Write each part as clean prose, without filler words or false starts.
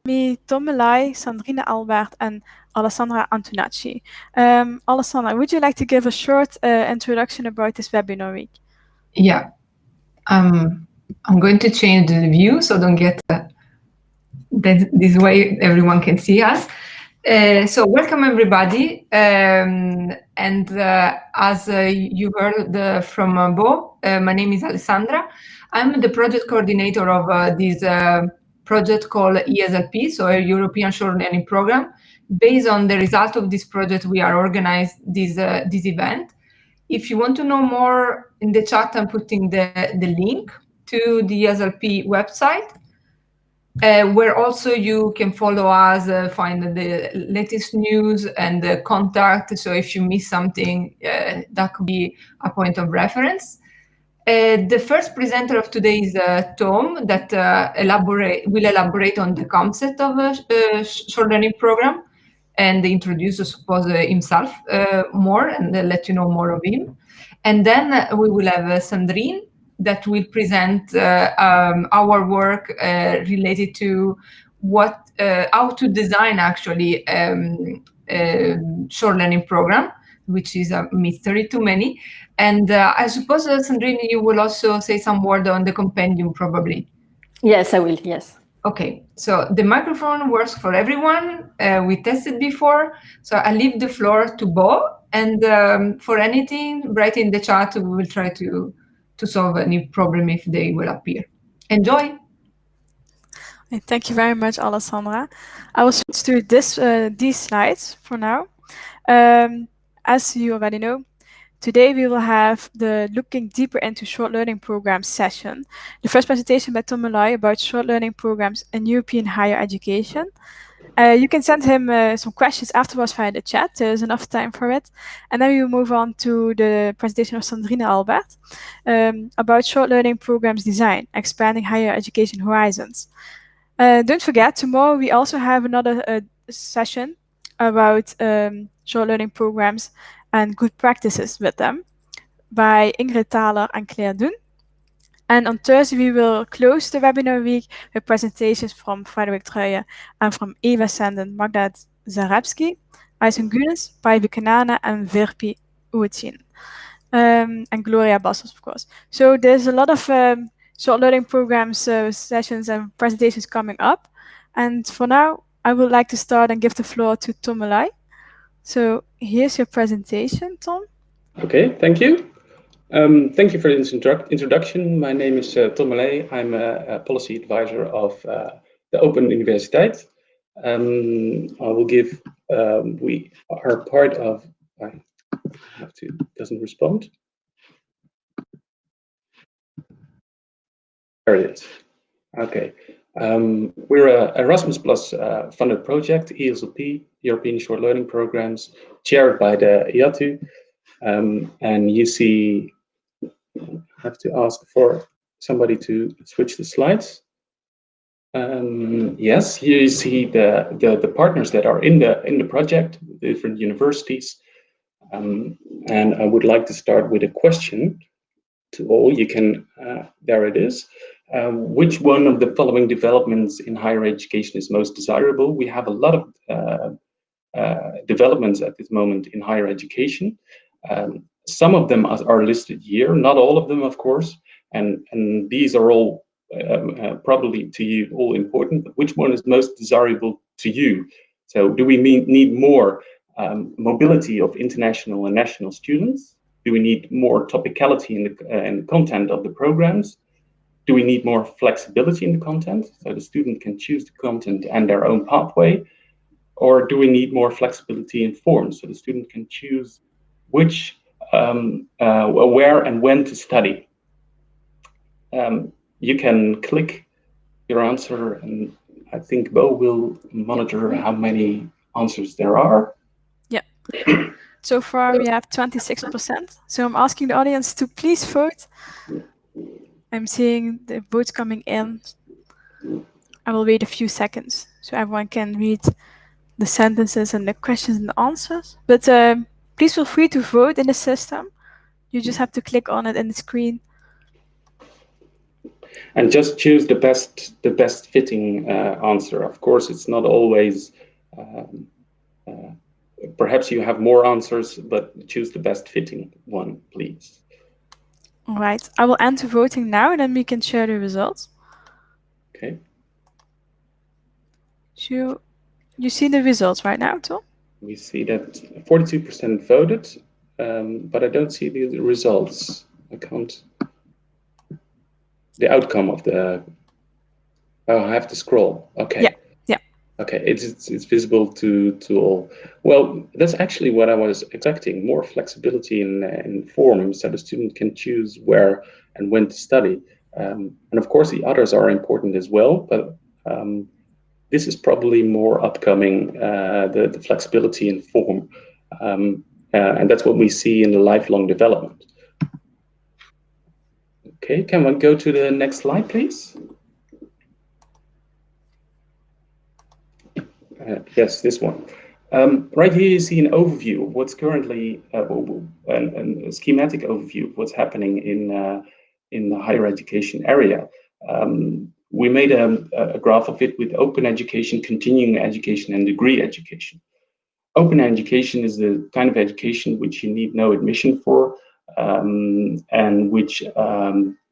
me, Tomelai, Sandrine Albert, and Alessandra Antonacci. Alessandra, would you like to give a short introduction about this webinar week? Yeah, I'm going to change the view, so don't get this way everyone can see us. So welcome everybody, and as you heard from Bo, my name is Alessandra. I'm the project coordinator of this project called E-SLP, so a European Short Learning Program. Based on the result of this project, we are organized this event. If you want to know more, in the chat I'm putting the link to the E-SLP website, where also you can follow us, find the latest news and the contact. So if you miss something, that could be a point of reference. The first presenter of today is Tom, that will elaborate on the concept of a short learning program and introduce, I suppose, himself more and let you know more of him. And then we will have Sandrine that will present our work related to how to design actually short learning program, which is a mystery to many. And I suppose, Sandrine, you will also say some word on the compendium, probably. Yes, I will, yes. Okay, so the microphone works for everyone. We tested before, so I leave the floor to Bo. And for anything, write in the chat. We will try to solve any problem if they will appear. Enjoy. Thank you very much, Alessandra. I will switch to these slides for now. As you already know, today we will have the Looking Deeper into Short Learning Programs session. The first presentation by Tom Malloy about short learning programs in European higher education. You can send him some questions afterwards via the chat. There's enough time for it. And then we will move on to the presentation of Sandrine Albert about short learning programs design, expanding higher education horizons. Don't forget, tomorrow we also have another session about short learning programs and good practices with them by Ingrid Thaler and Claire Doen. And on Thursday, we will close the webinar week with presentations from Frederik Truije and from Eva Senden, Magda Zarabski, Aysen Gunes, Paivi Kanana, and Virpi Uetin. And Gloria Bassos, of course. So there's a lot of short learning programs, sessions, and presentations coming up. And for now, I would like to start and give the floor to Tom Malai. So here's your presentation, Tom. Okay, thank you. Thank you for this introduction. My name is Tom Malay. I'm a policy advisor of the Open Universiteit. I will give, we are part of, I have to, doesn't respond. There it is. Okay. We're a Erasmus Plus funded project, E-SLP, European Short Learning Programs, chaired by the IATU. And you see, I have to ask for somebody to switch the slides. Yes, here you see the partners that are in the project, the different universities. And I would like to start with a question to all. You can, there it is. Which one of the following developments in higher education is most desirable? We have a lot of developments at this moment in higher education. Some of them are listed here, not all of them, of course, and these are all probably to you all important, but which one is most desirable to you? So do we need more mobility of international and national students? Do we need more topicality in the content of the programs? Do we need more flexibility in the content so the student can choose the content and their own pathway? Or do we need more flexibility in form so the student can choose which, where and when to study? You can click your answer, and I think Bo will monitor how many answers there are. Yeah. So far we have 26%. So I'm asking the audience to please vote. I'm seeing the votes coming in. I will wait a few seconds so everyone can read the sentences and the questions and the answers. But please feel free to vote in the system. You just have to click on it in the screen. And just choose the best fitting answer. Of course, it's not always. Perhaps you have more answers, but choose the best fitting one, please. All right, I will end the voting now, and then we can share the results. Okay. So you see the results right now, Tom? We see that 42% voted, but I don't see the results. I can't. The outcome of the. Oh, I have to scroll. Okay. Yeah. Yeah. Okay, it's visible to all. Well, that's actually what I was expecting: more flexibility in forms, so the student can choose where and when to study. And of course, the others are important as well, but this is probably more upcoming, the flexibility in form, and that's what we see in the lifelong development. Okay, can we go to the next slide, please? Yes, this one. Right here you see an overview of what's currently, a schematic overview of what's happening in the higher education area. We made a graph of it with open education, continuing education, and degree education. Open education is the kind of education which you need no admission for, and which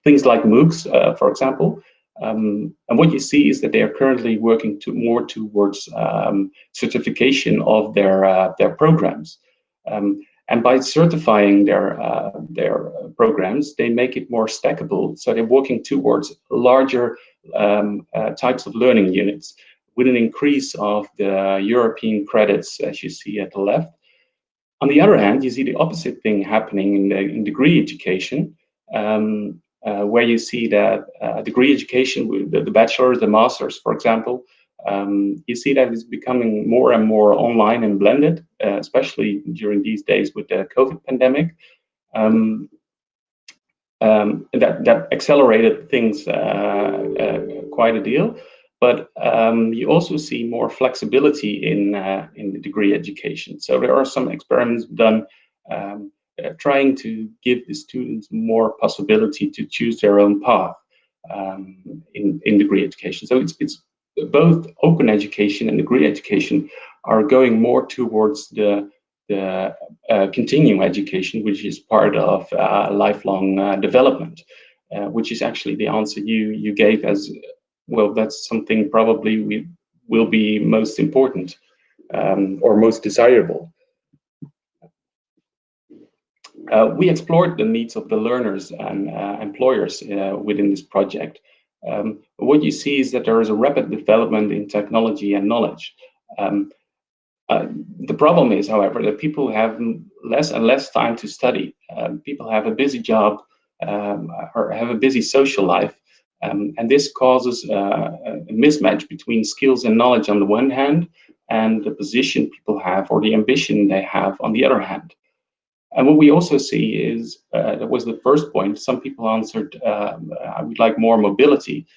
things like MOOCs, for example. And what you see is that they are currently working more towards certification of their programs. And by certifying their programs, they make it more stackable. So they're working towards larger types of learning units, with an increase of the European credits, as you see at the left. On the other hand, you see the opposite thing happening in degree education, where you see that degree education, with the bachelor's, the master's, for example, you see that it's becoming more and more online and blended, especially during these days with the COVID pandemic. That accelerated things quite a deal. But you also see more flexibility in the degree education. So there are some experiments done trying to give the students more possibility to choose their own path in degree education. So it's both open education and degree education are going more towards the continuing education, which is part of lifelong development, which is actually the answer you gave as well. That's something probably will be most important or most desirable. We explored the needs of the learners and employers within this project. What you see is that there is a rapid development in technology and knowledge. The problem is, however, that people have less and less time to study. People have a busy job or have a busy social life, and this causes a mismatch between skills and knowledge on the one hand, and the position people have or the ambition they have on the other hand. And what we also see is, that was the first point, some people answered, I would like more mobility.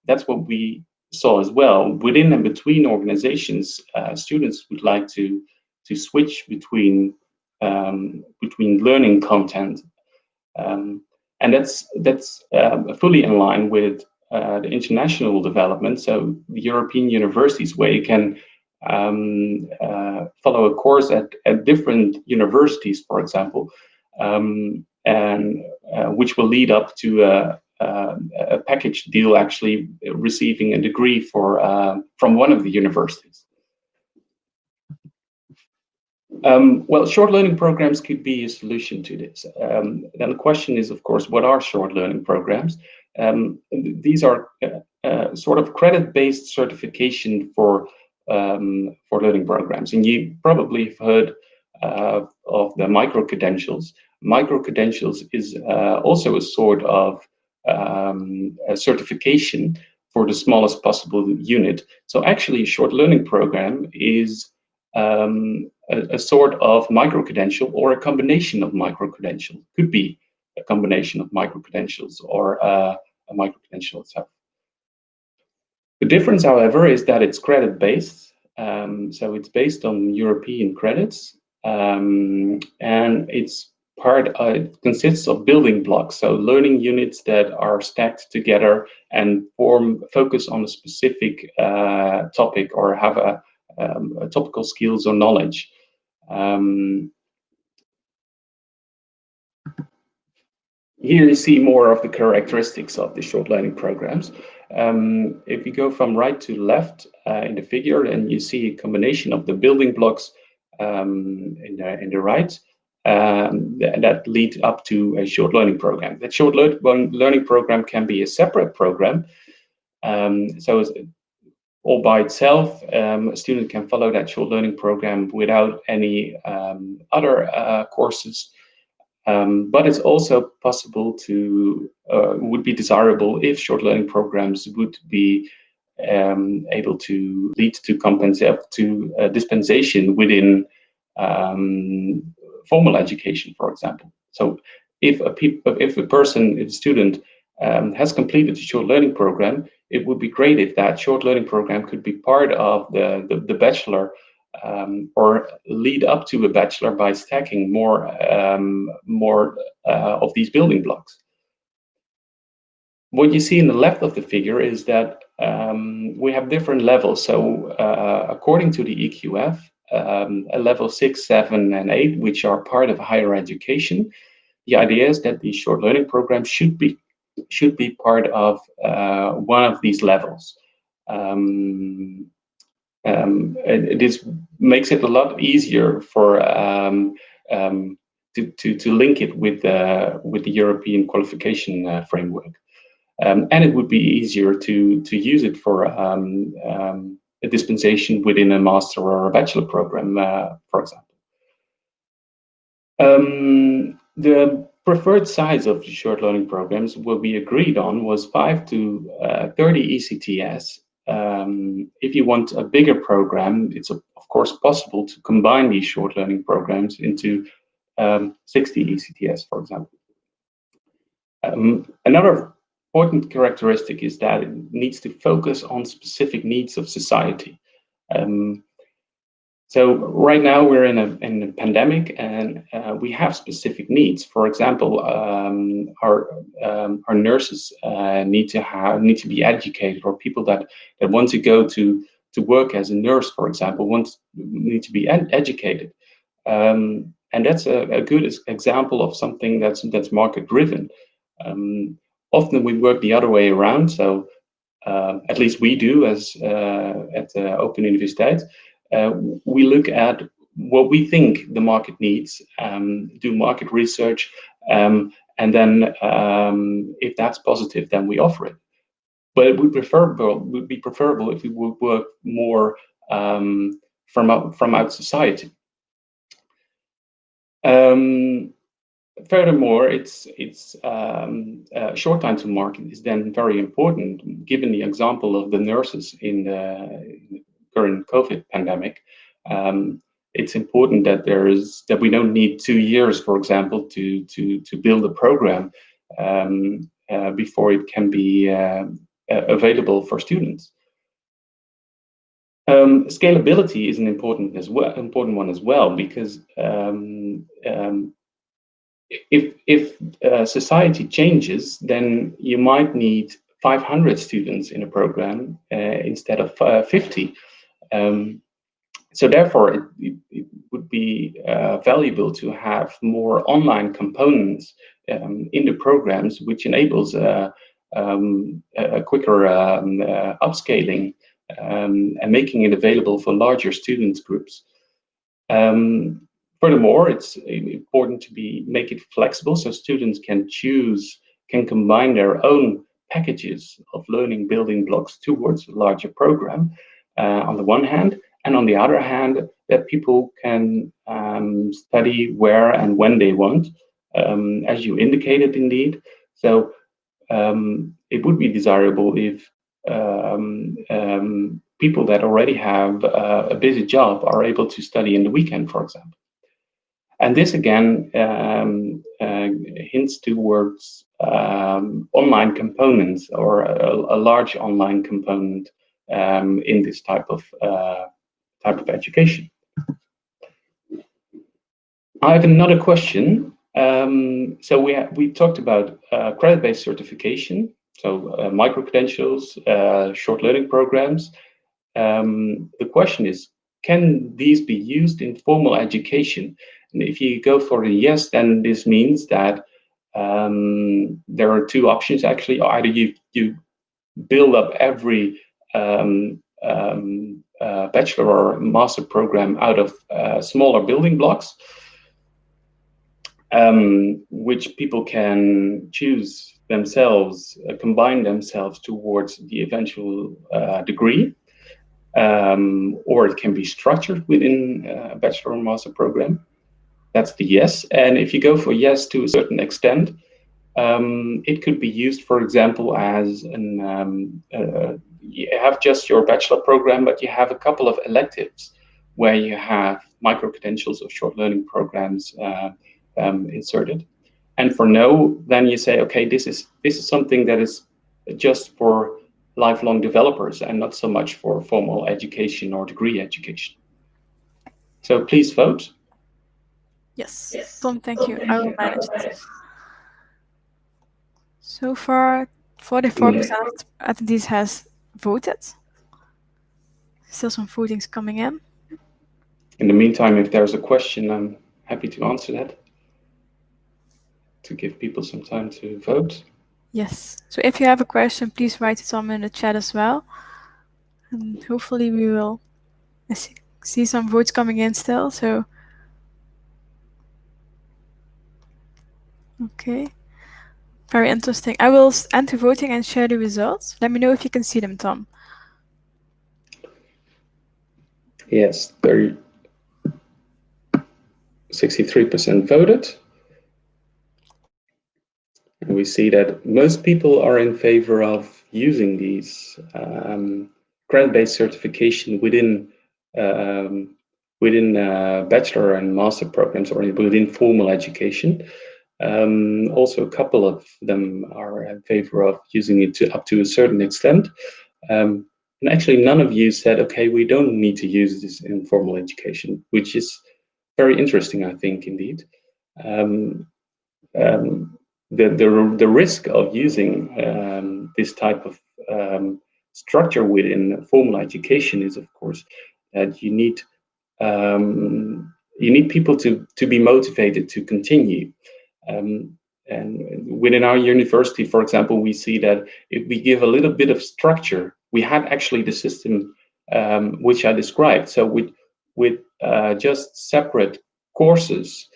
That's what we saw as well. Within and between organizations, students would like to switch between learning content. And that's fully in line with the international development. So the European universities, where you can follow a course at different universities, for example, and which will lead up to a package deal, actually receiving a degree from one of the universities. Well, short learning programs could be a solution to this. Then the question is, of course, what are short learning programs? These are sort of credit-based certification for learning programs. And you probably have heard of the micro-credentials. Micro-credentials is also a sort of a certification for the smallest possible unit. So actually, a short learning program is a sort of micro-credential or a combination of micro-credentials. Could be a combination of micro-credentials or a micro-credential itself. The difference, however, is that it's credit-based. So it's based on European credits, and it's consists of building blocks, so learning units that are stacked together and focus on a specific topic or have a topical skills or knowledge. Here you see more of the characteristics of the short learning programs. If you go from right to left in the figure, and you see a combination of the building blocks in the right that lead up to a short learning program. That short learning program can be a separate program. So it's all by itself, a student can follow that short learning program without any other courses. But it's also possible to, would be desirable if short learning programs would be able to lead to dispensation within formal education, for example. So if a student has completed the short learning program, it would be great if that short learning program could be part of the bachelor or lead up to a bachelor by stacking more of these building blocks. What you see in the left of the figure is that we have different levels. So according to the EQF, a level 6, 7, and 8, which are part of higher education, the idea is that the short learning program should be part of one of these levels. This makes it a lot easier for to link it with the European qualification framework, and it would be easier to use it for a dispensation within a master or a bachelor program, for example. The preferred size of the short learning programs, what we agreed on was 5 to 30 ECTS. If you want a bigger program, it's of course possible to combine these short learning programs into 60 ECTS, for example. Another important characteristic is that it needs to focus on specific needs of society. So right now we're in a pandemic, and we have specific needs. For example, our nurses need to be educated, or people that want to go to work as a nurse, for example, need to be educated. And that's a good example of something that's market driven. Often we work the other way around. So at least we do as at Open Universiteit. We look at what we think the market needs, do market research, and then if that's positive, then we offer it. But it would be preferable if we would work more from out society. Furthermore, short time to market is then very important, given the example of the nurses in the current COVID pandemic. It's important that we don't need 2 years, for example, to build a program before it can be available for students. Scalability is an important one as well, because if society changes, then you might need 500 students in a program instead of 50. So therefore, it would be valuable to have more online components in the programs, which enables a quicker upscaling and making it available for larger student groups. Furthermore, it's important to make it flexible, so students can combine their own packages of learning building blocks towards a larger program on the one hand, and on the other hand, that people can study where and when they want, as you indicated indeed. So it would be desirable if people that already have a busy job are able to study in the weekend, for example. And this again hints towards online components, or a large online component in this type of education. I have another question. So we talked about credit-based certification, so micro-credentials, short learning programs. The question is, can these be used in formal education? And if you go for a yes, then this means that there are two options actually. Either you build up every bachelor or master program out of smaller building blocks, which people can choose themselves, combine themselves towards the eventual degree, or it can be structured within a bachelor or master program. That's the yes. And if you go for yes to a certain extent, it could be used, for example, as you have just your bachelor program, but you have a couple of electives where you have micro-credentials or short learning programs inserted. And for no, then you say, okay, this is something that is just for lifelong developers and not so much for formal education or degree education. So please vote. Yes. Tom, thank you. I will manage it. So far, 44% of attendees has voted. Still some votings coming in. In the meantime, if there's a question, I'm happy to answer that, to give people some time to vote. Yes. So if you have a question, please write it in the chat as well. And hopefully we will see some votes coming in still. So, okay. Very interesting. I will end the voting and share the results. Let me know if you can see them, Tom. Yes, 63% voted. And we see that most people are in favor of using these credit-based certification within bachelor and master programs or within formal education. Also, a couple of them are in favor of using it up to a certain extent. And actually, none of you said, okay, we don't need to use this in formal education, which is very interesting, I think, indeed. The risk of using this type of structure within formal education is, of course, that you need people to be motivated to continue. And within our university, for example, we see that if we give a little bit of structure, we had actually the system which I described. So with just separate courses,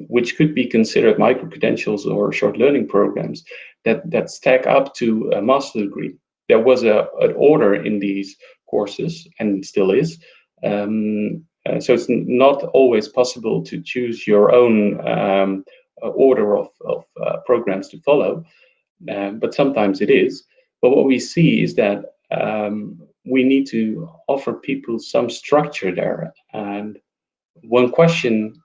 which could be considered micro-credentials or short learning programs that stack up to a master degree. There was an order in these courses, and still is. So it's not always possible to choose your own order of programs to follow, but sometimes it is. But what we see is that we need to offer people some structure there. And one question,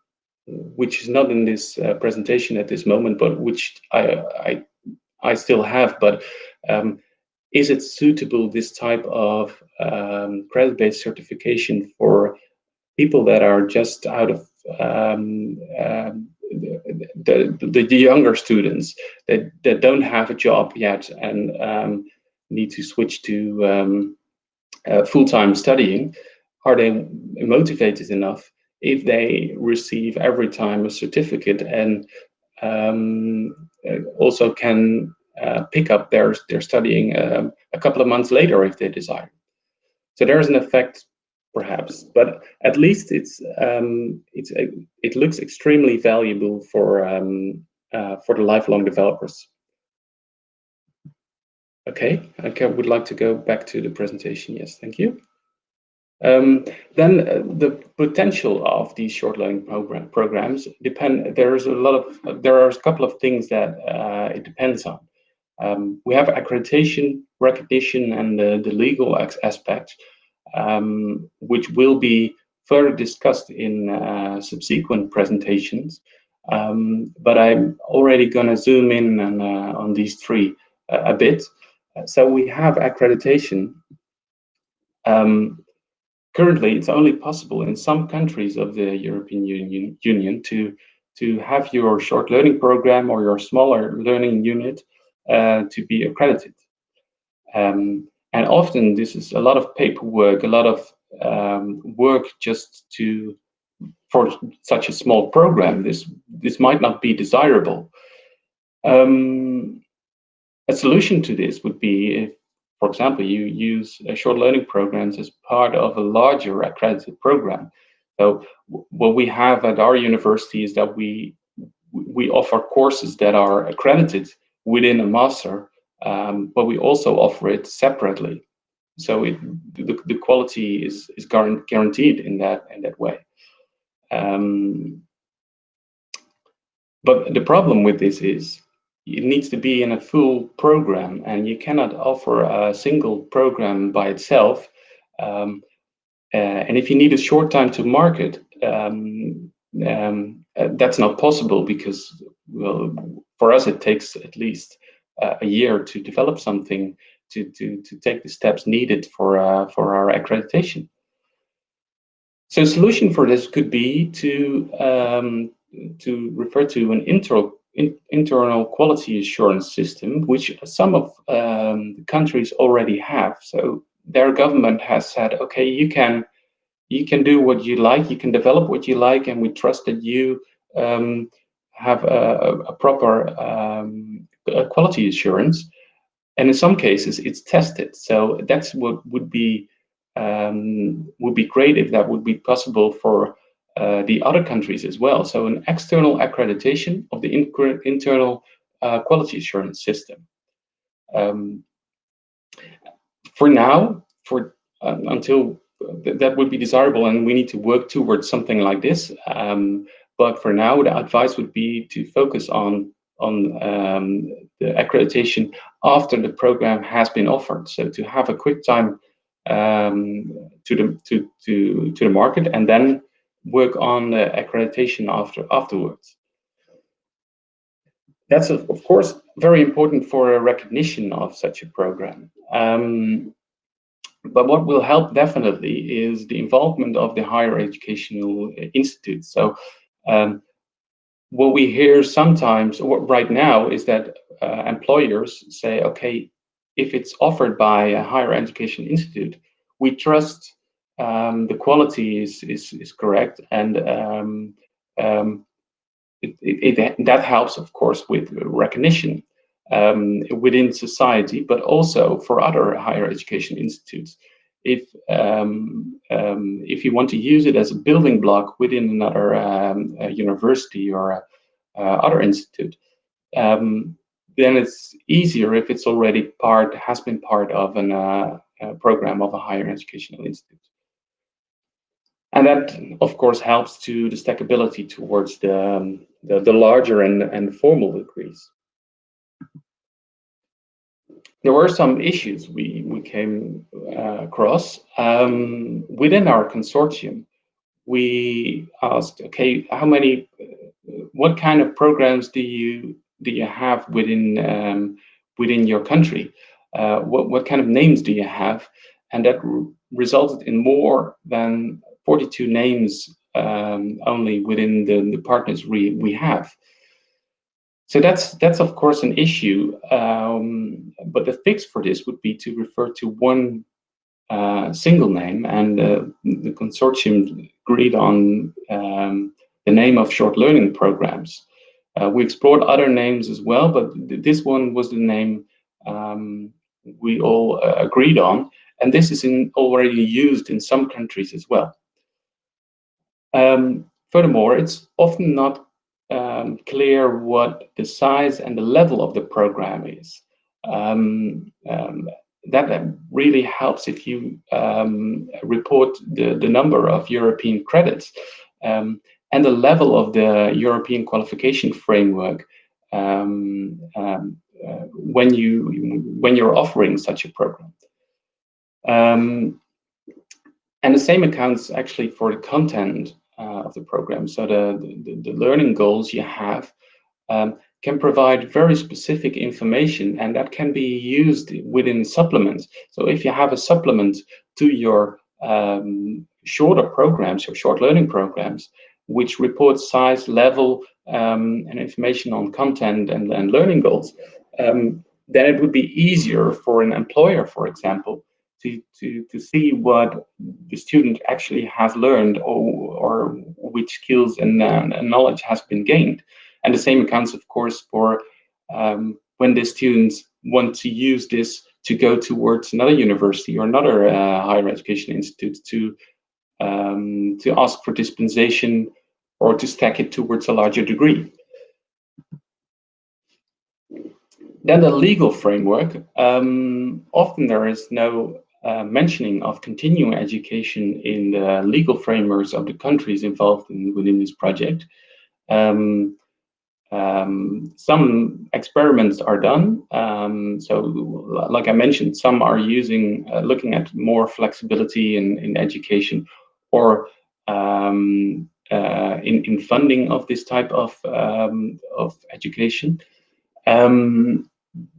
which is not in this presentation at this moment, but which I still have, but is it suitable, this type of credit-based certification, for people that are just out of the younger students that don't have a job yet and need to switch to full-time studying? Are they motivated enough if they receive every time a certificate and also can pick up their studying a couple of months later if they desire? So there's an effect, perhaps, but at least it looks extremely valuable for the lifelong developers. Okay, I would like to go back to the presentation. Yes, thank you. Then the potential of these short learning programs depend. There are a couple of things that it depends on. We have accreditation, recognition, and the legal aspect, which will be further discussed in subsequent presentations. But I'm already going to zoom in on these three a bit. So we have accreditation. Currently, it's only possible in some countries of the European Union to to have your short learning program or your smaller learning unit to be accredited. And often this is a lot of paperwork, a lot of work just for such a small program. This might not be desirable. A solution to this would be if, for example, you use short learning programs as part of a larger accredited program. So what we have at our university is that we offer courses that are accredited within a master, but we also offer it separately. So the quality is guaranteed in that way. But the problem with this is it needs to be in a full program, and you cannot offer a single program by itself. And if you need a short time to market, that's not possible because, well, for us it takes at least a year to develop something to take the steps needed for our accreditation. So a solution for this could be to refer to an internal quality assurance system, which some of the countries already have. So their government has said, okay, you can do what you like, you can develop what you like, and we trust that you have a proper quality assurance. And in some cases, it's tested. So that's what would be great if that would be possible for the other countries as well. So an external accreditation of the internal quality assurance system. For now, until that would be desirable, and we need to work towards something like this. But for now, the advice would be to focus on the accreditation after the program has been offered. So to have a quick time to the market, and then work on the accreditation afterwards. That's of course very important for a recognition of such a program. But what will help definitely is the involvement of the higher educational institutes. So what we hear sometimes, or right now, is that employers say, okay, if it's offered by a higher education institute, we trust the quality is correct, and that helps, of course, with recognition within society, but also for other higher education institutes. If you want to use it as a building block within another university or other institute, then it's easier if it's already has been part of a program of a higher educational institute. And that, of course, helps to the stackability towards the larger and formal degrees. There were some issues we came across within our consortium. We asked, okay, what kind of programs do you have within your country? What kind of names do you have? And that resulted in more than 42 names only within the partners we have. So that's of course an issue, but the fix for this would be to refer to one single name, and the consortium agreed on the name of short learning programs. We explored other names as well, but this one was the name we all agreed on, and this is already used in some countries as well. Furthermore, it's often not clear what the size and the level of the program is. That really helps if you report the number of European credits and the level of the European qualification framework when you're offering such a program. And the same accounts actually for the content of the program. So the learning goals you have can provide very specific information, and that can be used within supplements. So if you have a supplement to your shorter programs, your short learning programs, which reports size, level, and information on content and learning goals, then it would be easier for an employer, for example, to see what the student actually has learned, or which skills and knowledge has been gained. And the same accounts, of course, for when the students want to use this to go towards another university or another higher education institute to ask for dispensation or to stack it towards a larger degree. Then the legal framework. Often there is no mentioning of continuing education in the legal frameworks of the countries involved within this project. Some experiments are done. So, like I mentioned, some are using looking at more flexibility in education, or in funding of this type of education.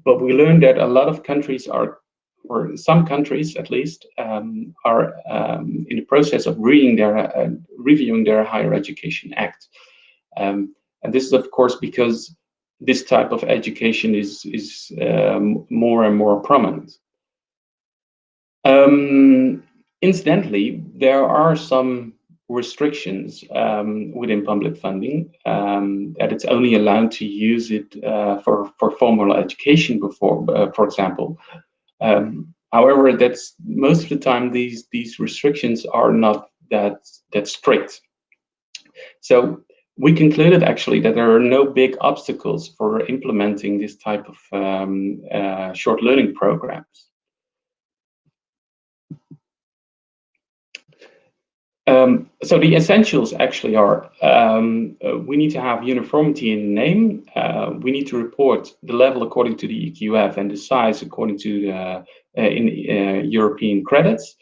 But we learned that a lot of countries are, or some countries at least, are in the process of reviewing their Higher Education Act. And this is, of course, because this type of education is more and more prominent. Incidentally, there are some restrictions within public funding, that it's only allowed to use it for formal education before, for example. However, that's most of the time these restrictions are not that strict. So we concluded actually that there are no big obstacles for implementing this type of short learning programs. So the essentials actually are, we need to have uniformity in the name. We need to report the level according to the EQF and the size according to the European credits.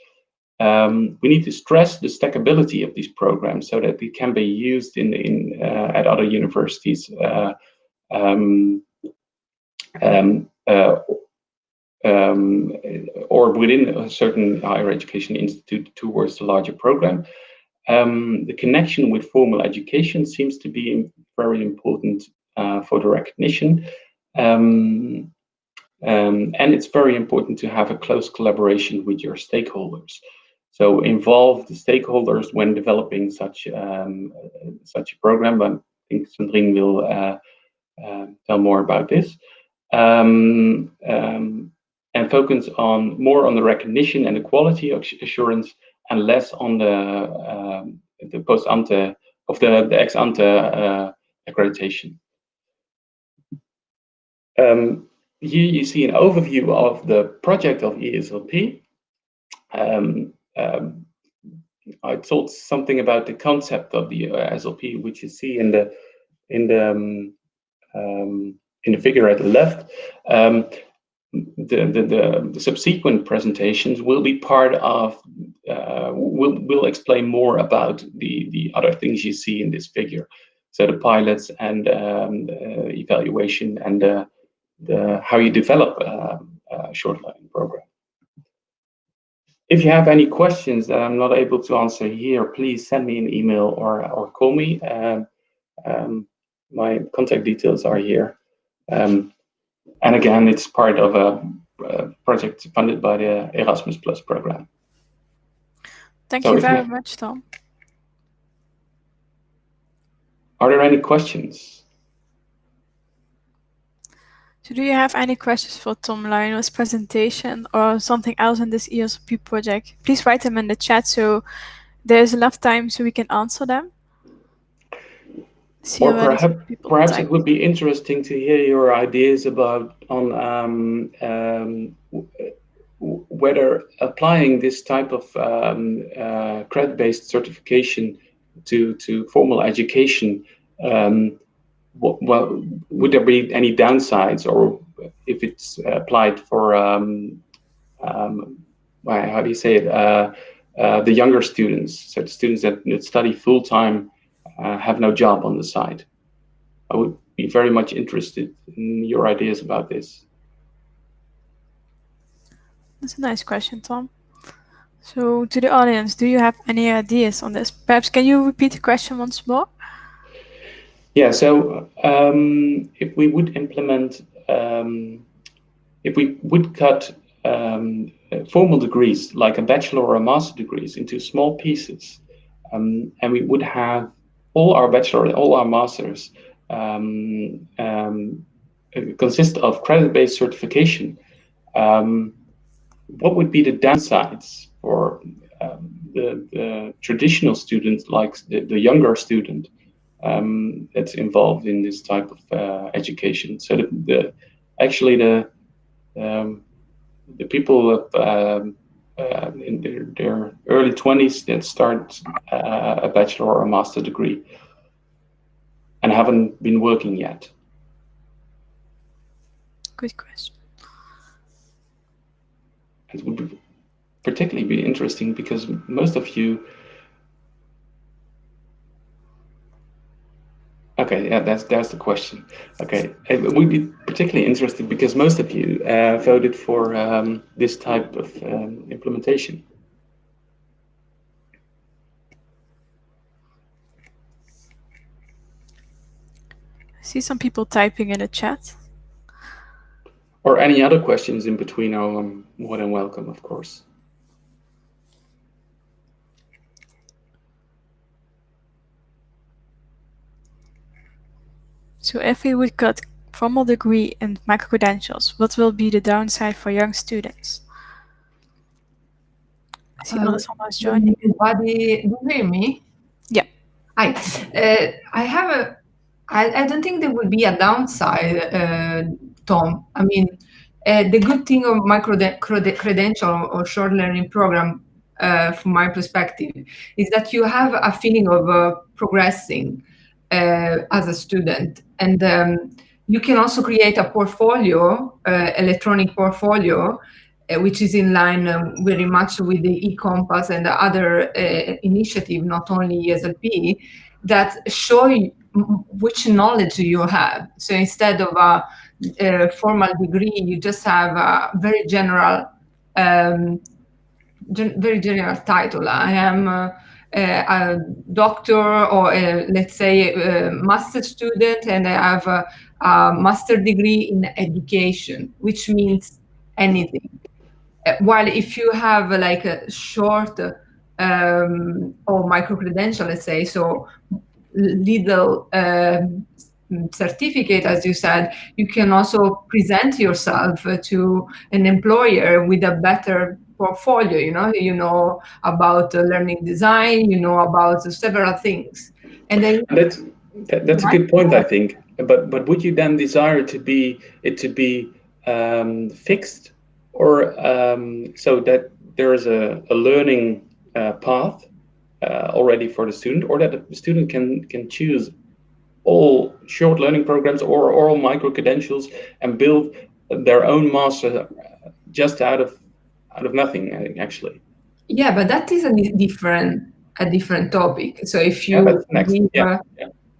We need to stress the stackability of these programs so that they can be used at other universities or within a certain higher education institute towards the larger program. The connection with formal education seems to be very important for the recognition. And it's very important to have a close collaboration with your stakeholders. So involve the stakeholders when developing such a program. I think Sandrine will tell more about this. And focus more on the recognition and the quality assurance, and less on the post ante of the ex ante accreditation. Here you see an overview of the project of E-SLP. I told something about the concept of the SLP, which you see in the figure at the left. The subsequent presentations will be part of. Will explain more about the other things you see in this figure. So the pilots and evaluation and how you develop a short learning program. If you have any questions that I'm not able to answer here, please send me an email or call me. My contact details are here. And again, it's part of a project funded by the Erasmus Plus program. Thank you very much, Tom. Are there any questions? So do you have any questions for Tom Lionel's presentation or something else in this E-SLP project? Please write them in the chat so there's enough time so we can answer them. Or perhaps it would be interesting to hear your ideas about whether applying this type of credit-based certification to formal education, would there be any downsides, or if it's applied for how do you say it, the younger students, so the students that study full-time, have no job on the side? I would be very much interested in your ideas about this. That's a nice question, Tom. So to the audience, do you have any ideas on this? Perhaps can you repeat the question once more? Yeah, so if we would implement, if we would cut formal degrees, like a bachelor or a master degrees, into small pieces, and we would have all our bachelor, all our masters consist of credit-based certification, what would be the downsides for the traditional students, like the younger student that's involved in this type of education? So actually the people in their early 20s that start a bachelor or a master degree and haven't been working yet. Good question. It would be particularly be interesting because most of you. Okay, yeah, that's the question. Okay, it would be particularly interesting because most of you voted for this type of implementation. I see some people typing in the chat. Or any other questions in between are more than welcome, of course. So if we would cut formal degree and micro-credentials, what will be the downside for young students? I see Alessandra is joining. Everybody, do you hear me? Yeah. Hi. I don't think there will be a downside, Tom. I mean, the good thing of credential or short learning program, from my perspective, is that you have a feeling of progressing as a student, and you can also create a portfolio, electronic portfolio, which is in line very much with the e-Compass and the other initiative, not only E-SLP, that show you which knowledge you have. So instead of a formal degree, you just have a very general title. I am a doctor, or let's say a master student, and I have a master degree in education, which means anything. While if you have like a short or micro credential, let's say, so little certificate, as you said, you can also present yourself to an employer with a better portfolio. You know about learning design, you know about several things, and then that's a good point, I think. But would you then desire it to be fixed, or so that there is a learning path already for the student, or that the student can choose all short learning programs or all micro credentials and build their own master just out of nothing, actually? Yeah, but that is a different topic. So if Yeah, you that's next. leave Yeah.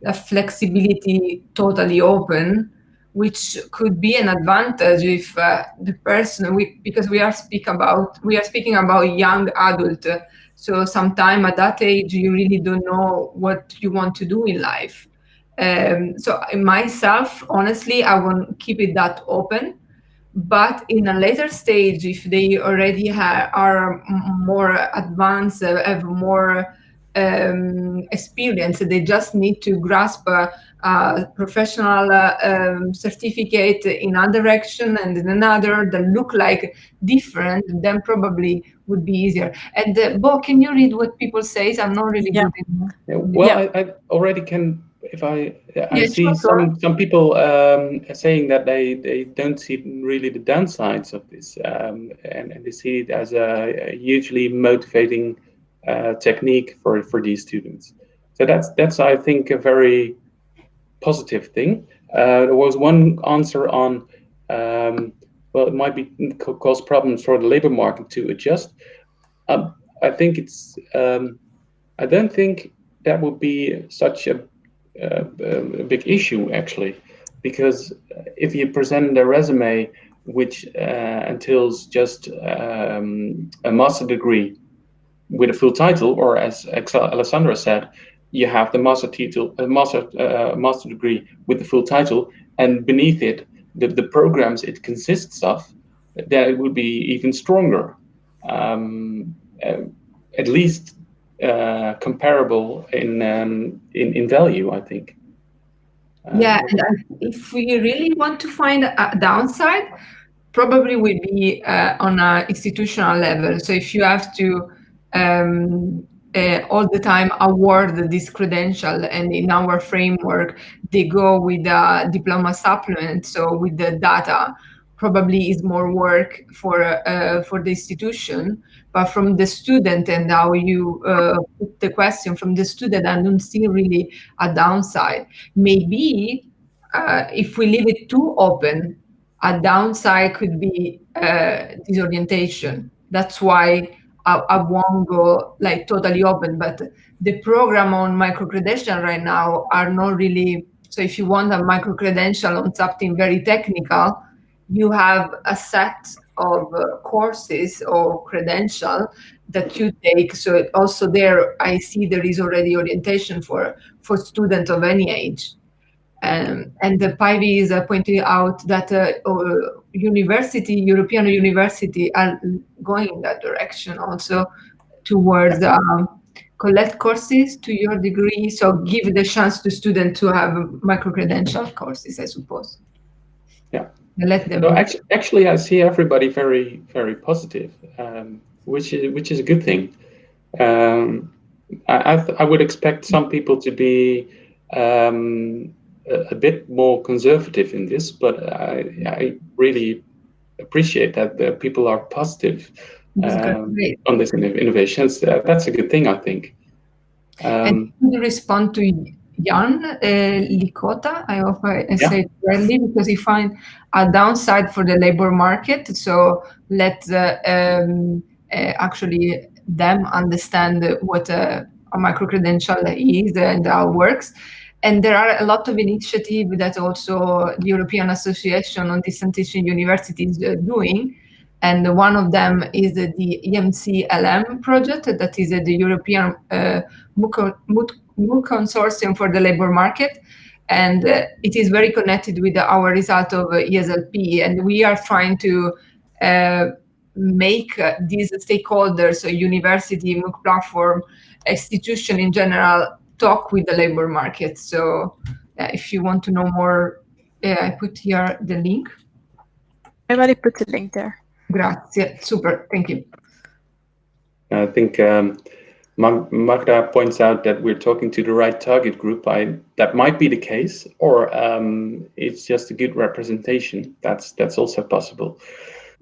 a flexibility totally open, which could be an advantage if the person, because we are speaking about young adult. So sometime at that age, you really don't know what you want to do in life. So myself, honestly, I won't keep it that open. But in a later stage, if they already are more advanced, have more experience, they just need to grasp a professional certificate in one direction and in another that look like different, then probably would be easier. And Bo, can you read what people say? I'm not really good in. Well, I already can. If I see sure. some people saying that they don't see really the downsides of this, and they see it as a hugely motivating technique for these students. So that's I think a very positive thing. There was one answer on well, it might be cause problems for the labor market to adjust. I think it's I don't think that would be such a big issue, actually, because if you present a resume which entails just a master degree with a full title, or as Alessandra said, you have the master title, master degree with the full title, and beneath it, the programs it consists of, then it would be even stronger, at least comparable in value, I think. Yeah, and if we really want to find a downside, probably would be on an institutional level. So if you have to all the time award this credential, and in our framework they go with a diploma supplement, so with the data, probably is more work for the institution. But from the student, and how you put the question from the student, I don't see really a downside. Maybe if we leave it too open, a downside could be disorientation. That's why I won't go like totally open. But the program on micro-credential right now are not really. So if you want a micro-credential on something very technical, you have a set of courses or credential that you take. So also there, I see there is already orientation for students of any age. And the Pivy is pointing out that European university are going in that direction also, towards collect courses to your degree. So give the chance to students to have micro-credential courses, I suppose. Yeah. Let them. No, actually, I see everybody very, very positive, which is a good thing. I would expect some people to be a bit more conservative in this, but I really appreciate that the people are positive on this innovations. That's a good thing, I think. And to respond to Jan Likota, I hope I say it correctly, because he finds a downside for the labor market. So let actually them understand what a micro-credential is and how it works. And there are a lot of initiatives that also the European Association on Distance Teaching Universities is doing. And one of them is the EMC-LM project, that is the European MOOC consortium for the labor market. And it is very connected with our result of E-SLP. And we are trying to make these stakeholders, so university, MOOC platform, institution in general, talk with the labor market. So if you want to know more, I put here the link. I already put the link there. Grazie, super, thank you. I think Magda points out that we're talking to the right target group. That might be the case, or it's just a good representation. That's also possible,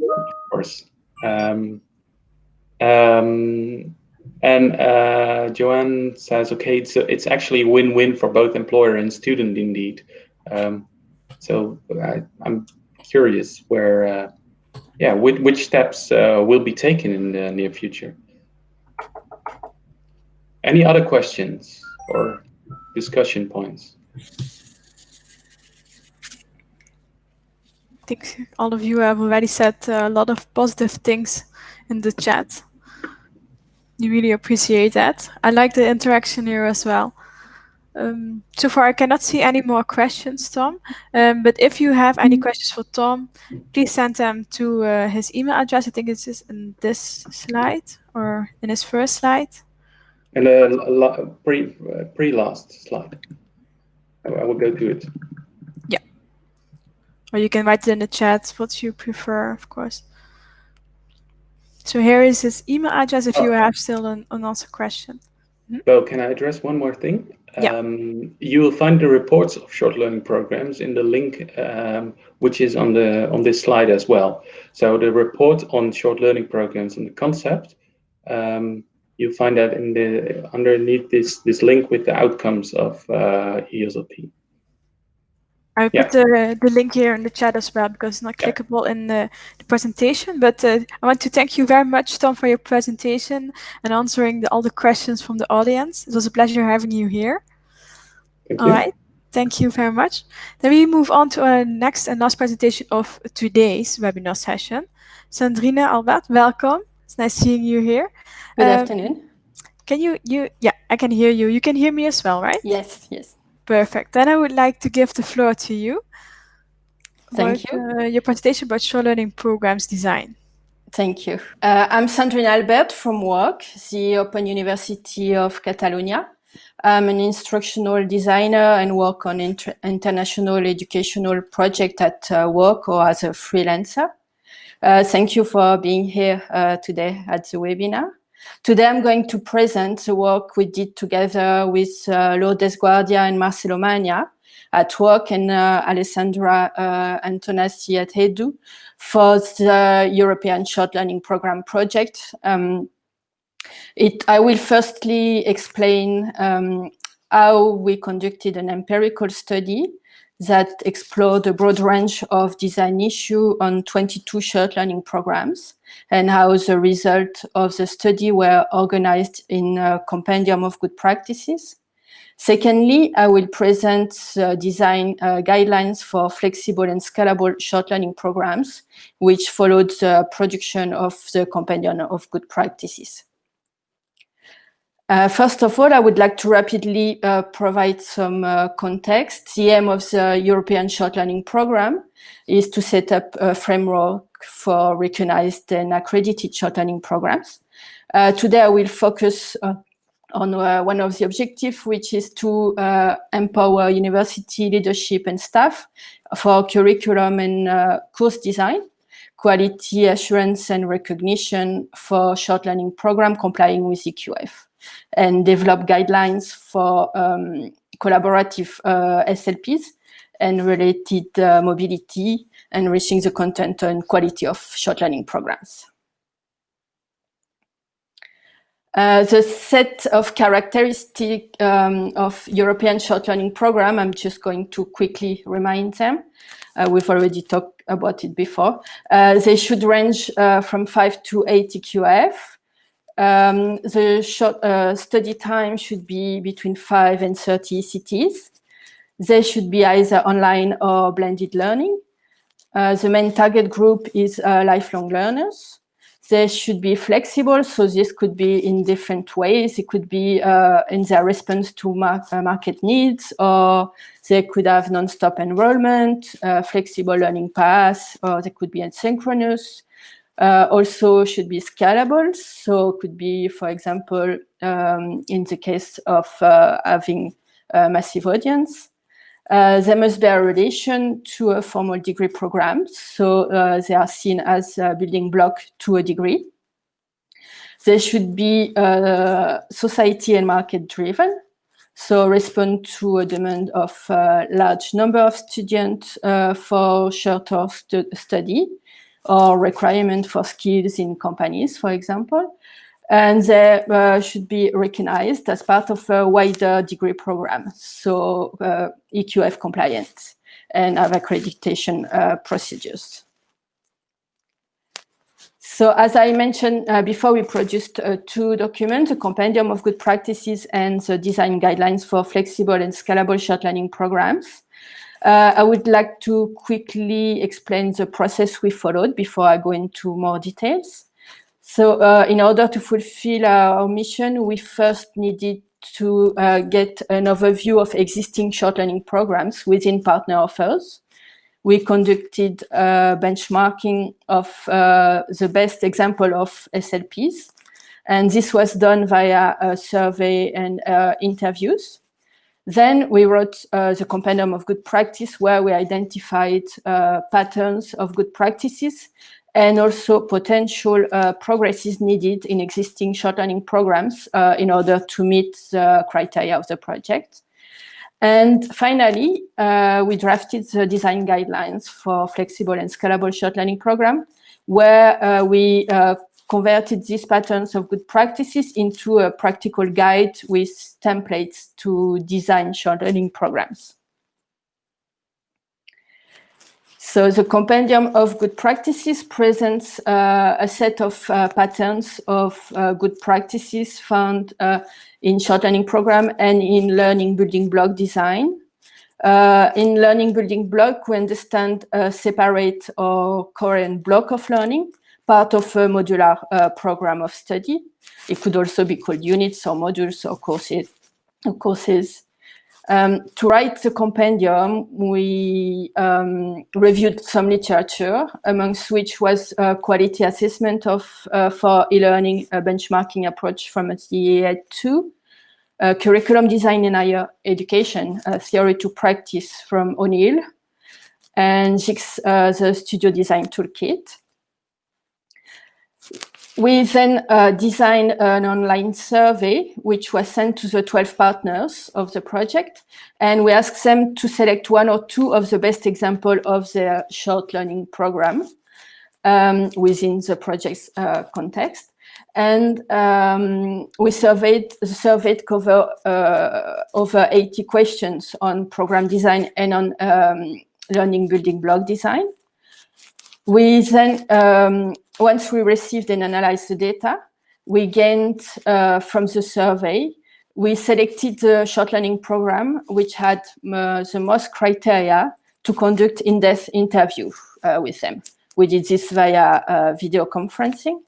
of course. And Joanne says, okay, it's actually a win-win for both employer and student, indeed. So I'm curious where, which steps will be taken in the near future. Any other questions or discussion points? I think all of you have already said a lot of positive things in the chat. You really appreciate that. I like the interaction here as well. So far, I cannot see any more questions, Tom. But if you have any questions for Tom, please send them to his email address. I think it's in this slide or in his first slide. And the pre-last slide. I will go to it. Yeah. Or you can write it in the chat what you prefer, of course. So here is his email address if you have still an unanswered question. Well, can I address one more thing? Yeah. You will find the reports of short learning programs in the link, which is on this slide as well. So the report on short learning programs and the concept, you'll find that underneath this link with the outcomes of E-SLP. I put the link here in the chat as well because it's not clickable in the presentation. But I want to thank you very much, Tom, for your presentation and answering all the questions from the audience. It was a pleasure having you here. Thank you. All right. Thank you very much. Then we move on to our next and last presentation of today's webinar session. Sandrine, Albert, welcome. It's nice seeing you here. Good afternoon. Can you, yeah, I can hear you. You can hear me as well, right? Yes, yes. Perfect. Then I would like to give the floor to you. Thank about, you. your presentation about short learning programs design. Thank you. I'm Sandrine Albert from WOC, the Open University of Catalonia. I'm an instructional designer and work on international educational project at WOC or as a freelancer. Thank you for being here today at the webinar. Today I'm going to present the work we did together with Lourdes Guardia and Marcelo Magna at WOC and Alessandra Antonassi at EDU for the European Short Learning Program project. I will firstly explain how we conducted an empirical study that explored a broad range of design issues on 22 short learning programs and how the results of the study were organized in a compendium of good practices. Secondly, I will present design guidelines for flexible and scalable short learning programs, which followed the production of the compendium of good practices. First of all, I would like to rapidly provide some context. The aim of the European Short Learning Program is to set up a framework for recognized and accredited short learning programs. Today, I will focus on one of the objectives, which is to empower university leadership and staff for curriculum and course design, quality assurance and recognition for short learning program complying with EQF, and develop guidelines for collaborative SLPs and related mobility, enriching the content and quality of short learning programs. The set of characteristics of European short learning program, I'm just going to quickly remind them. We've already talked about it before. They should range from 5 to 8 EQF. The short study time should be between 5 and 30 ECTs. They should be either online or blended learning. The main target group is lifelong learners. They should be flexible, so this could be in different ways. It could be in their response to market needs, or they could have non-stop enrollment, flexible learning paths, or they could be asynchronous. Also should be scalable, so it could be, for example, in the case of having a massive audience. There must be a relation to a formal degree program, so they are seen as a building block to a degree. They should be society and market driven, so respond to a demand of a large number of students for shorter study, or requirement for skills in companies, for example. And they should be recognized as part of a wider degree program, so EQF compliant, and have accreditation procedures. So as I mentioned before, we produced 2 documents, a compendium of good practices and the design guidelines for flexible and scalable short learning programs. I would like to quickly explain the process we followed before I go into more details. So in order to fulfill our mission, we first needed to get an overview of existing short learning programs within partner offers. We conducted benchmarking of the best example of SLPs, and this was done via a survey and interviews. Then we wrote the compendium of good practice, where we identified patterns of good practices and also potential progresses needed in existing short learning programs in order to meet the criteria of the project. And finally, we drafted the design guidelines for flexible and scalable short learning program, where we converted these patterns of good practices into a practical guide with templates to design short learning programs. So the compendium of good practices presents a set of patterns of good practices found in short learning program and in learning building block design. In learning building block, we understand a separate or coherent block of learning part of a modular program of study. It could also be called units or modules or courses. To write the compendium, we reviewed some literature, amongst which was a quality assessment for e-learning benchmarking approach from the EA2, curriculum design in higher education, theory to practice from O'Neill, and the studio design toolkit. We then designed an online survey, which was sent to the 12 partners of the project. And we asked them to select one or two of the best examples of their short learning program within the project's context. And the survey covered over 80 questions on program design and on learning building block design. We then, once we received and analyzed the data, we gained from the survey, we selected the short learning program, which had the most criteria to conduct in-depth interview with them. We did this via video conferencing.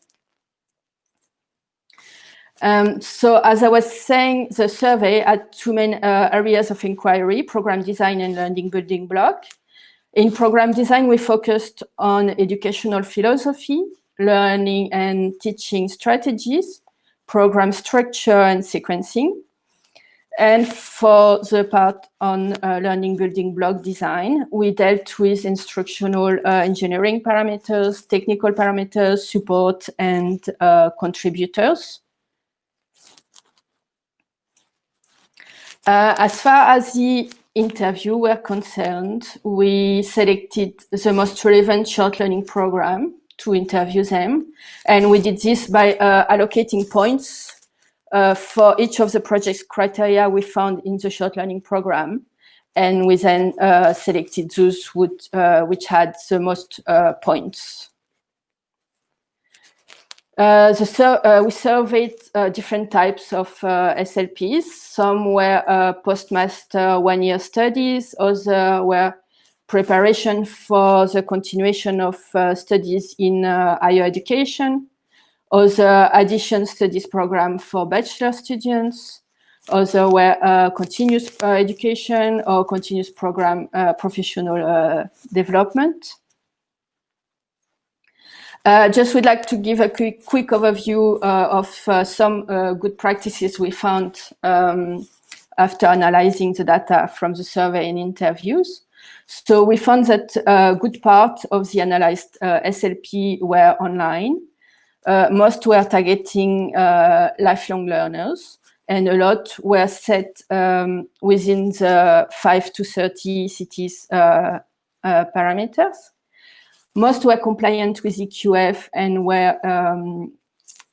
So as I was saying, the survey had two main areas of inquiry, program design and learning building block. In program design, we focused on educational philosophy, learning and teaching strategies, program structure and sequencing. And for the part on learning building block design, we dealt with instructional engineering parameters, technical parameters, support, and contributors. As far as the interview were concerned, we selected the most relevant short learning program to interview them. And we did this by allocating points for each of the project's criteria we found in the short learning program. And we then selected those which had the most points. We surveyed different types of SLPs. Some were postmaster one-year studies, others were preparation for the continuation of studies in higher education, other addition studies program for bachelor students, other were continuous education or continuous program professional development. Just would like to give a quick overview of some good practices we found after analyzing the data from the survey and interviews. So we found that a good part of the analyzed SLP were online. Most were targeting lifelong learners, and a lot were set within the 5 to 30 cities parameters. Most were compliant with EQF and were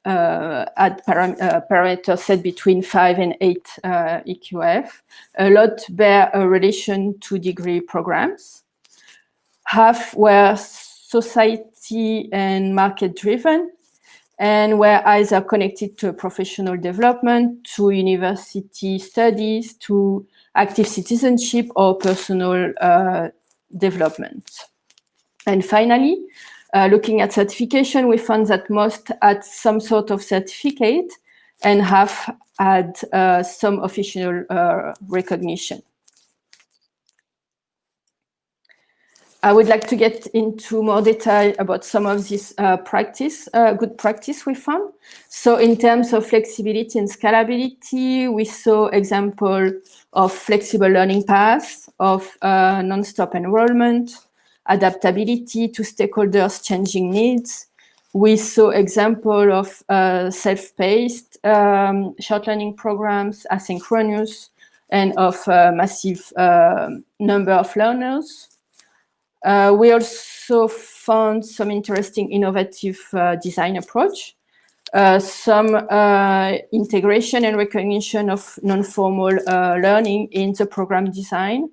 had parameters set between 5 and 8 EQF. A lot bear a relation to degree programs. Half were society and market driven and were either connected to professional development, to university studies, to active citizenship or personal development. And finally, looking at certification, we found that most had some sort of certificate and half had some official recognition. I would like to get into more detail about some of this good practice we found. So in terms of flexibility and scalability, we saw example of flexible learning paths, of non-stop enrollment, adaptability to stakeholders' changing needs. We saw example of self-paced short learning programs, asynchronous, and of massive number of learners. We also found some interesting innovative design approach, some integration and recognition of non-formal learning in the program design,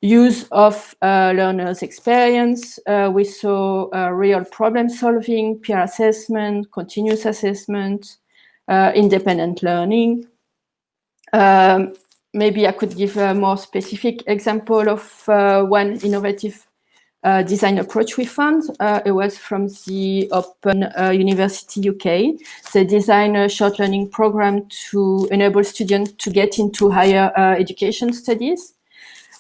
use of learners' experience. We saw real problem solving, peer assessment, continuous assessment, independent learning. Maybe I could give a more specific example of one innovative design approach we found. It was from the Open University UK. They designed a short learning program to enable students to get into higher education studies.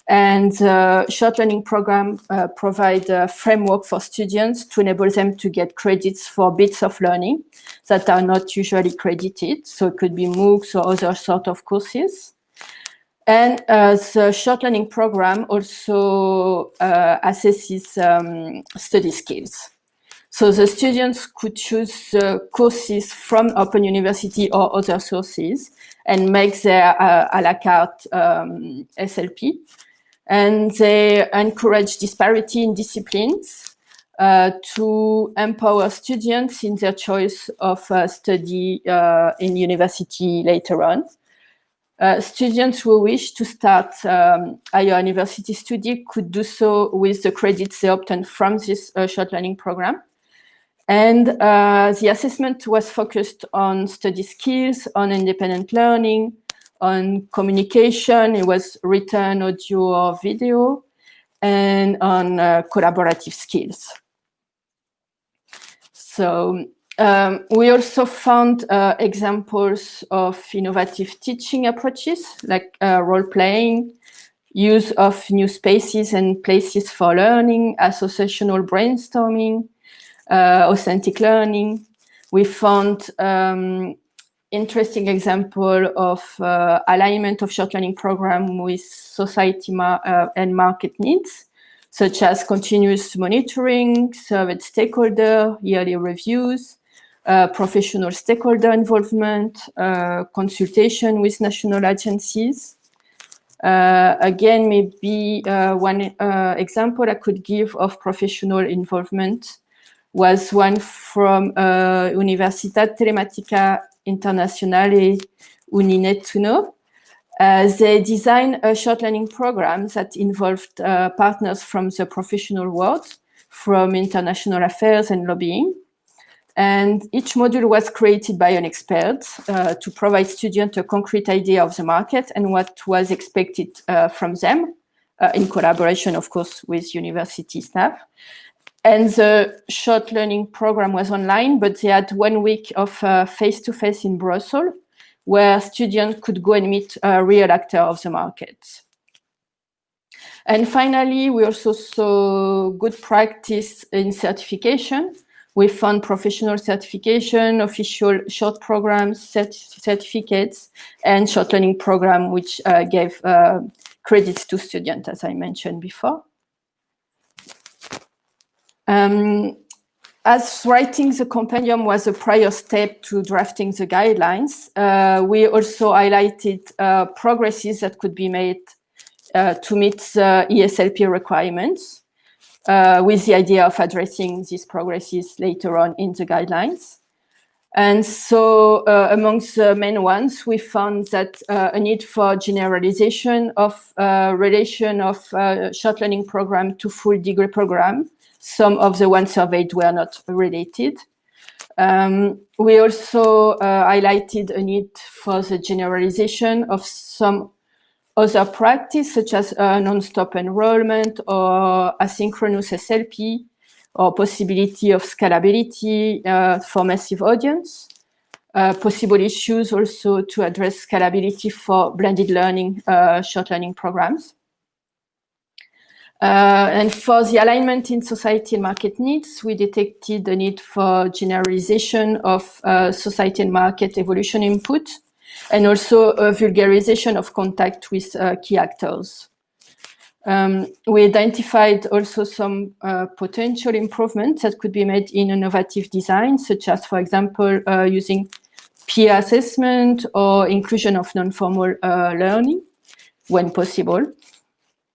And the short learning program provide a framework for students to enable them to get credits for bits of learning that are not usually credited. So it could be MOOCs or other sort of courses. And the short learning program also assesses study skills. So the students could choose courses from Open University or other sources and make their a la carte SLP. And they encourage disparity in disciplines to empower students in their choice of study in university later on. Students who wish to start higher university study could do so with the credits they obtained from this short learning program. And the assessment was focused on study skills, on independent learning, on communication. It was written, audio, or video, and on collaborative skills. So we also found examples of innovative teaching approaches, like role-playing, use of new spaces and places for learning, associational brainstorming, authentic learning. We found interesting example of alignment of short learning program with society and market needs, such as continuous monitoring, surveyed stakeholder, yearly reviews, professional stakeholder involvement, consultation with national agencies. Again, maybe one example I could give of professional involvement was one from Universitat Telematica Internazionale Uninettuno. They designed a short learning program that involved partners from the professional world, from international affairs and lobbying. And each module was created by an expert to provide students a concrete idea of the market and what was expected from them, in collaboration, of course, with university staff. And the short learning program was online, but they had 1 week of face-to-face in Brussels, where students could go and meet a real actor of the market. And finally, we also saw good practice in certification. We found professional certification, official short programs, certificates, and short learning program, which gave credits to students, as I mentioned before. As writing the compendium was a prior step to drafting the guidelines, we also highlighted progresses that could be made to meet the E-SLP requirements, with the idea of addressing these progresses later on in the guidelines. And so amongst the main ones, we found that a need for generalization of relation of short learning program to full degree program. Some of the ones surveyed were not related. We also highlighted a need for the generalization of some other practice, such as non-stop enrollment or asynchronous SLP, or possibility of scalability for massive audience. Possible issues also to address scalability for blended learning, short learning programs. And for the alignment in society and market needs, we detected the need for generalization of society and market evolution input, and also a vulgarization of contact with key actors. We identified also some potential improvements that could be made in innovative design, such as, for example, using peer assessment or inclusion of non-formal learning when possible.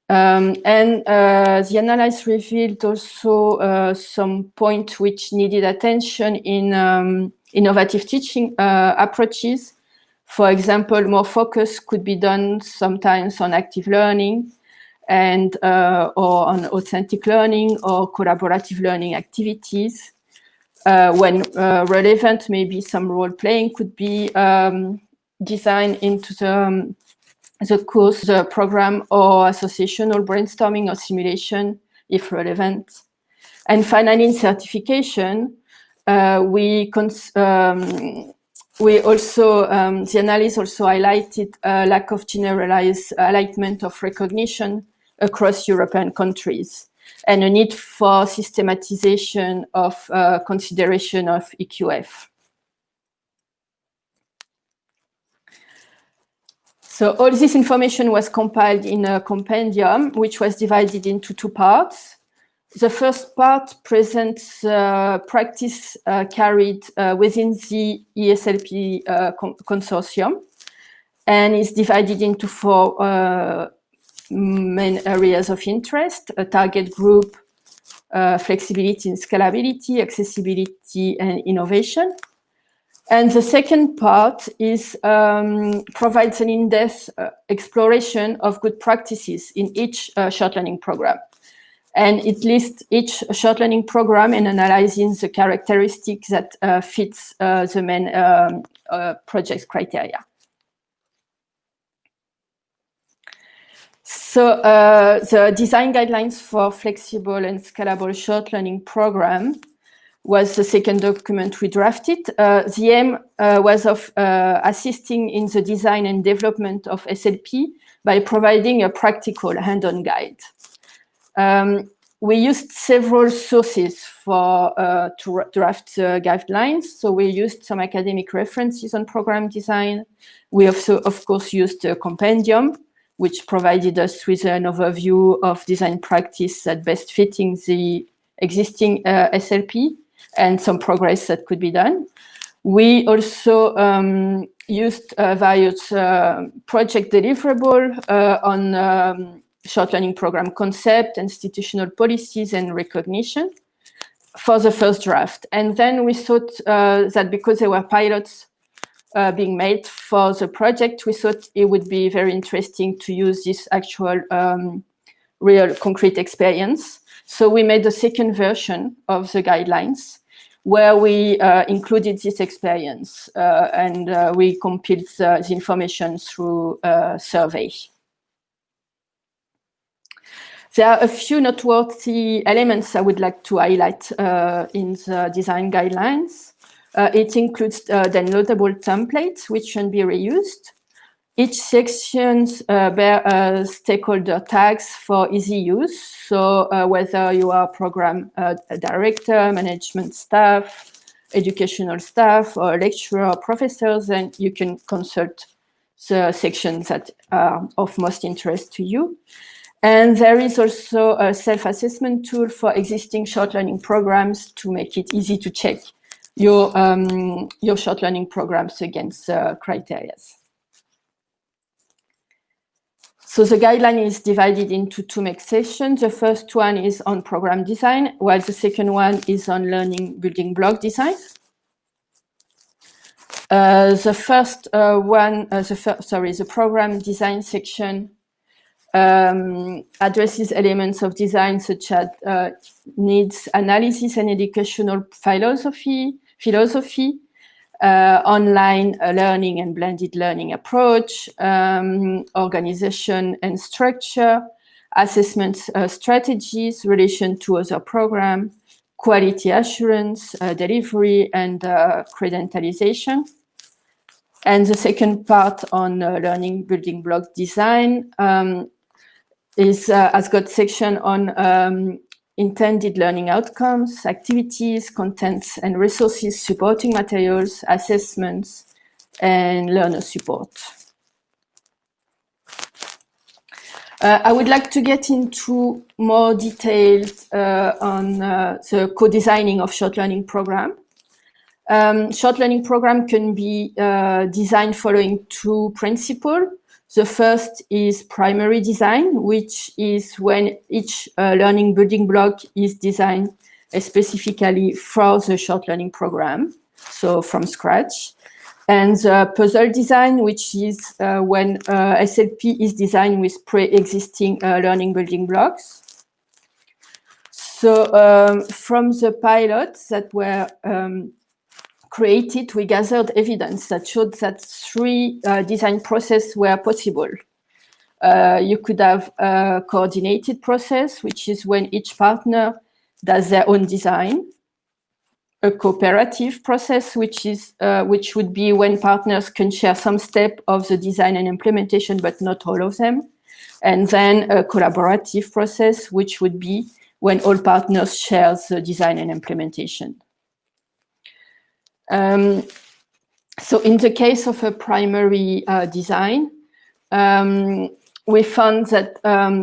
And the analysis revealed also some points which needed attention in innovative teaching approaches. For example, more focus could be done sometimes on active learning and or on authentic learning or collaborative learning activities. When relevant, maybe some role-playing could be designed into the course, the program, or associational brainstorming or simulation if relevant. And finally, in certification, we also, the analysis also highlighted a lack of generalized alignment of recognition across European countries and a need for systematization of consideration of EQF. So all this information was compiled in a compendium, which was divided into two parts. The first part presents practice carried within the E-SLP consortium and is divided into four main areas of interest: a target group, flexibility and scalability, accessibility and innovation. And the second part is provides an in-depth exploration of good practices in each short learning program. And it lists each short learning program and analyzing the characteristics that fits the main project criteria. So the design guidelines for flexible and scalable short learning program was the second document we drafted. The aim was of assisting in the design and development of SLP by providing a practical hand-on guide. We used several sources for to draft guidelines. So we used some academic references on program design. We also, of course, used a compendium, which provided us with an overview of design practice that best fitting the existing SLP and some progress that could be done. We also used various project deliverable on short learning program concept, institutional policies, and recognition for the first draft. And then we thought that because there were pilots being made for the project, we thought it would be very interesting to use this actual real concrete experience. So we made the second version of the guidelines where we included this experience and we compiled the information through a survey. There are a few noteworthy elements I would like to highlight in the design guidelines. It includes downloadable templates, which can be reused. Each section bears stakeholder tags for easy use. So whether you are program director, management staff, educational staff, or lecturer or professors, then you can consult the sections that are of most interest to you. And there is also a self-assessment tool for existing short learning programs to make it easy to check your short learning programs against criteria. So the guideline is divided into two main sections. The first one is on program design, while the second one is on learning building block design. The program design section addresses elements of design such as needs analysis and educational philosophy, online learning and blended learning approach, organization and structure, assessment strategies, relation to other programs, quality assurance, delivery, and credentialization. And the second part on learning building block design has got section on intended learning outcomes, activities, contents and resources, supporting materials, assessments, and learner support. I would like to get into more details on the co-designing of short learning program. Short learning program can be designed following two principles. The first is primary design, which is when each learning building block is designed specifically for the short learning program, so from scratch. And the puzzle design, which is when SLP is designed with pre-existing learning building blocks. So from the pilots that were created, we gathered evidence that showed that three design processes were possible. You could have a coordinated process, which is when each partner does their own design. A cooperative process, which would be when partners can share some step of the design and implementation, but not all of them. And then a collaborative process, which would be when all partners share the design and implementation. So in the case of a primary design, we found that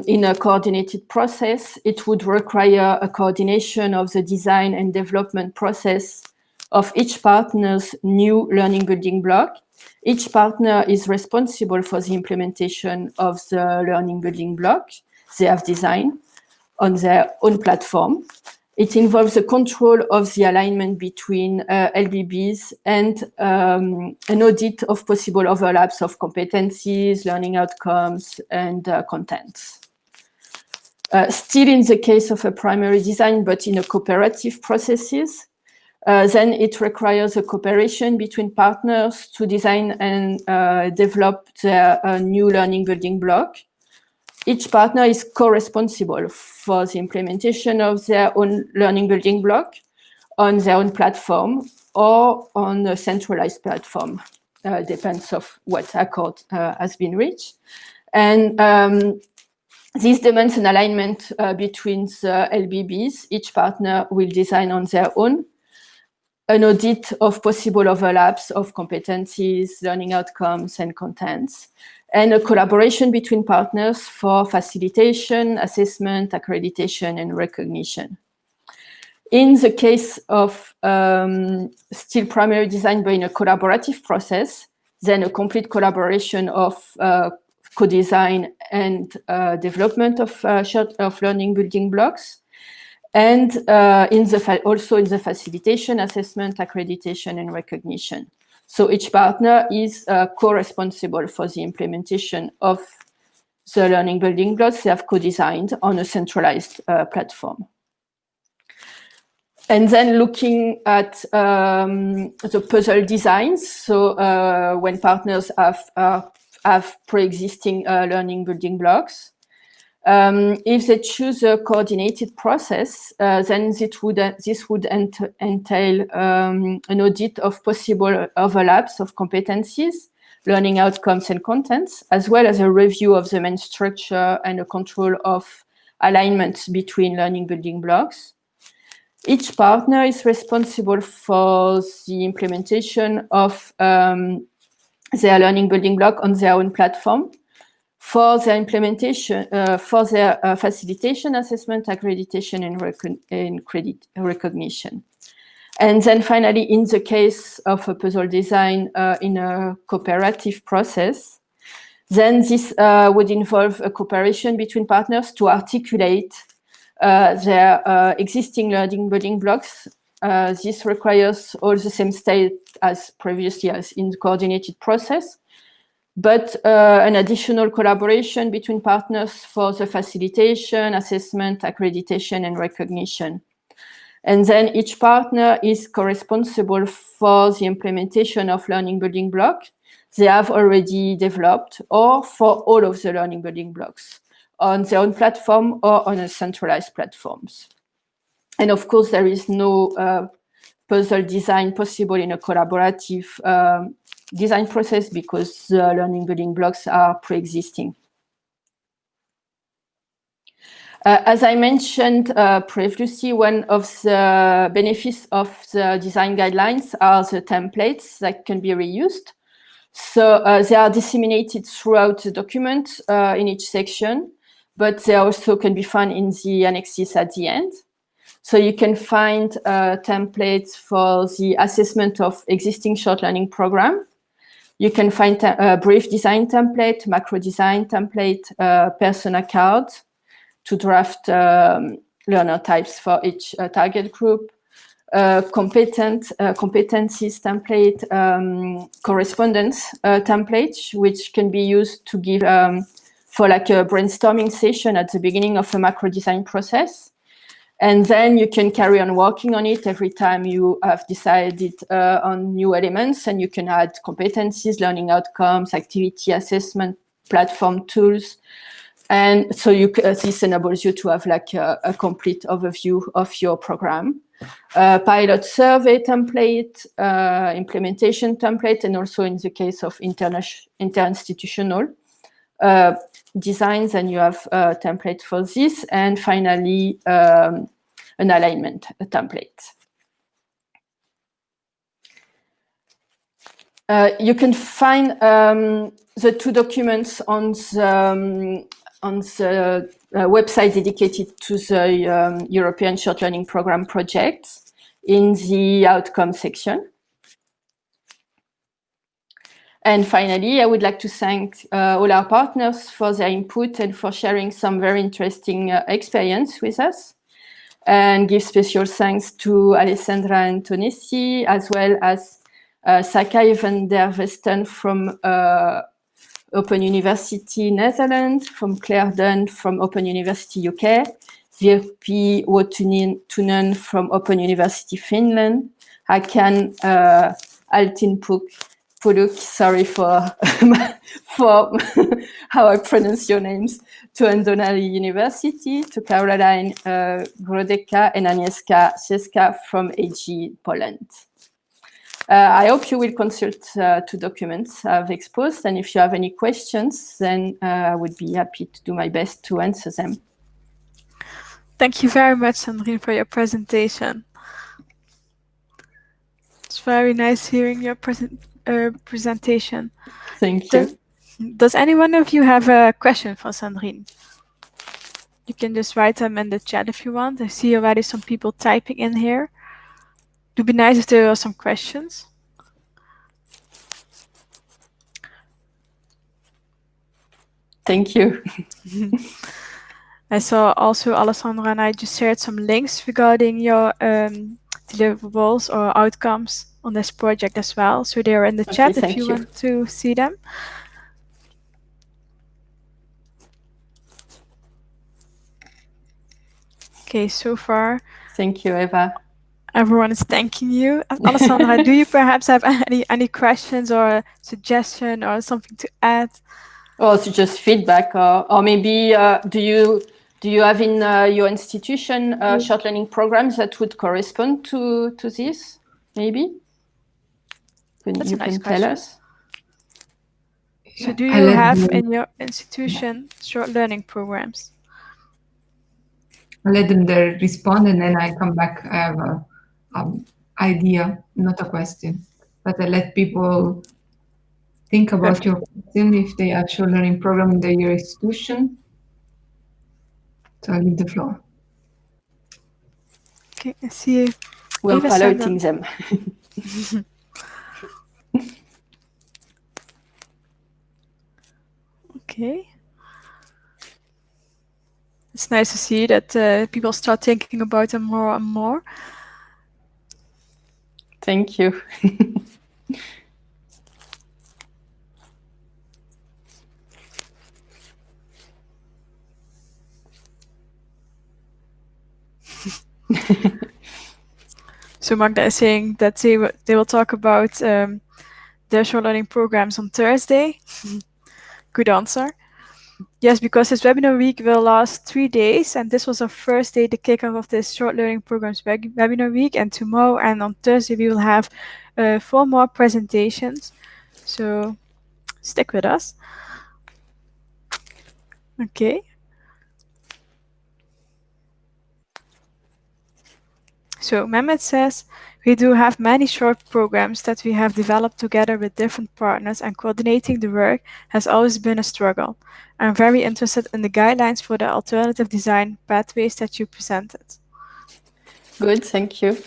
in a coordinated process, it would require a coordination of the design and development process of each partner's new learning building block. Each partner is responsible for the implementation of the learning building block they have designed on their own platform. It involves the control of the alignment between LBBs and an audit of possible overlaps of competencies, learning outcomes, and contents. Still in the case of a primary design, but in a cooperative processes, then it requires a cooperation between partners to design and develop their new learning building block. Each partner is co-responsible for the implementation of their own learning building block on their own platform or on a centralized platform. Depends of what accord has been reached. And this demands an alignment between the LBBs. Each partner will design on their own, an audit of possible overlaps of competencies, learning outcomes, and contents, and a collaboration between partners for facilitation, assessment, accreditation, and recognition. In the case of still primary design, but in a collaborative process, then a complete collaboration of co-design and development of learning building blocks, and also in the facilitation, assessment, accreditation, and recognition. So each partner is co-responsible for the implementation of the learning building blocks they have co-designed on a centralized platform. And then looking at the puzzle designs, so when partners have pre-existing learning building blocks, if they choose a coordinated process, then this would entail an audit of possible overlaps of competencies, learning outcomes, and contents, as well as a review of the main structure and a control of alignment between learning building blocks. Each partner is responsible for the implementation of their learning building block on their own platform, for their implementation, for their facilitation, assessment, accreditation, and credit recognition. And then finally, in the case of a puzzle design in a cooperative process, then this would involve a cooperation between partners to articulate their existing learning building blocks. This requires all the same state as previously as in the coordinated process, but an additional collaboration between partners for the facilitation, assessment, accreditation, and recognition. And then each partner is co-responsible for the implementation of learning building block they have already developed, or for all of the learning building blocks on their own platform or on a centralized platforms. And of course, there is no puzzle design possible in a collaborative design process because the learning building blocks are pre-existing. As I mentioned previously, one of the benefits of the design guidelines are the templates that can be reused. So they are disseminated throughout the document in each section, but they also can be found in the annexes at the end. So you can find templates for the assessment of existing short learning program. You can find a brief design template, macro design template, persona card to draft learner types for each target group, competencies template, correspondence template, which can be used to give for like a brainstorming session at the beginning of a macro design process. And then you can carry on working on it every time you have decided on new elements, and you can add competencies, learning outcomes, activity assessment platform tools. And so this enables you to have like a complete overview of your program. Pilot survey template, implementation template, and also in the case of interinstitutional designs, and you have a template for this. And finally, an alignment template. You can find the two documents on the website dedicated to the European Short Learning Program project in the outcome section. And finally, I would like to thank all our partners for their input and for sharing some very interesting experience with us. And give special thanks to Alessandra Antonessi, as well as Sakai van der Westen from Open University Netherlands, from Claire Dunn from Open University UK, Virpi Wotunen from Open University Finland, Hakan Altinpuluk, sorry for how I pronounce your names, to Andonali University, to Caroline Grodeka and Agnieszka Cieska from AG Poland. I hope you will consult two documents I've exposed, and if you have any questions, then I would be happy to do my best to answer them. Thank you very much, Sandrine, for your presentation. It's very nice hearing your presentation. Thank you. Does any one of you have a question for Sandrine? You can just write them in the chat if you want. I see already some people typing in here. It would be nice if there were some questions. Thank you. I saw also Alessandra and I just shared some links regarding your deliverables or outcomes on this project as well. So they are in the chat if you want to see them. Okay, so far. Thank you, Eva. Everyone is thanking you. Alessandra, do you perhaps have any questions or suggestion or something to add? Or just feedback, or maybe do you have in your institution short learning programs that would correspond to this? Maybe you can tell us. So do you have in your institution short learning programs? I'll let them there respond, and then I come back. I have an idea, not a question, but I let people think about your question if they have short learning program in their institution. So I leave the floor. Okay, I see. We're piloting them. Okay. It's nice to see that people start thinking about them more and more. Thank you. So Magda is saying that they will talk about their short learning programs on Thursday. Good answer. Yes, because this webinar week will last 3 days, and this was our first day, the kickoff of this short learning programs webinar week. And tomorrow and on Thursday we will have 4 more presentations. So stick with us. Okay. So Mehmet says, we do have many short programs that we have developed together with different partners, and coordinating the work has always been a struggle. I'm very interested in the guidelines for the alternative design pathways that you presented. Good, thank you.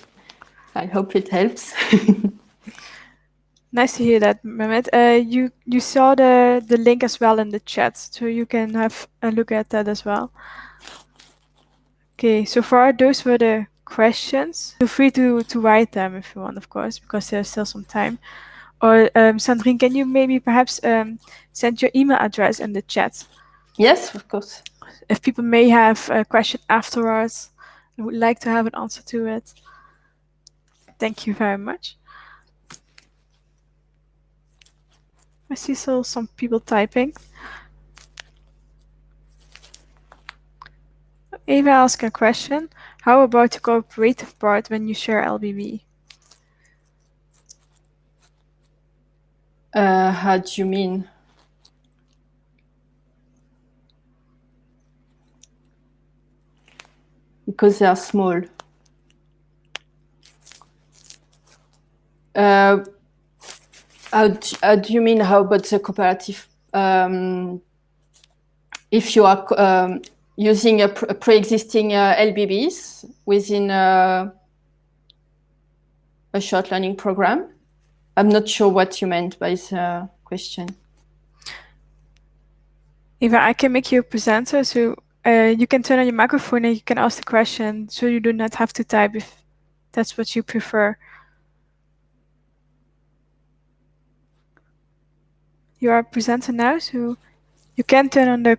I hope it helps. Nice to hear that, Mehmet. You saw the link as well in the chat, so you can have a look at that as well. Okay, so far those were the questions. Feel free to write them if you want, of course, because there's still some time. Or Sandrine, can you maybe perhaps send your email address in the chat? Yes, of course. If people may have a question afterwards, I would like to have an answer to it. Thank you very much. I see still some people typing. Eva asked a question. How about the cooperative part when you share LBB? How do you mean? Because they are small. How do you mean? How about the cooperative? If you are using a pre-existing LBBs within a short learning program, I'm not sure what you meant by the question. Eva, I can make you a presenter, so you can turn on your microphone and you can ask the question, so you do not have to type if that's what you prefer. You are a presenter now, so you can turn on the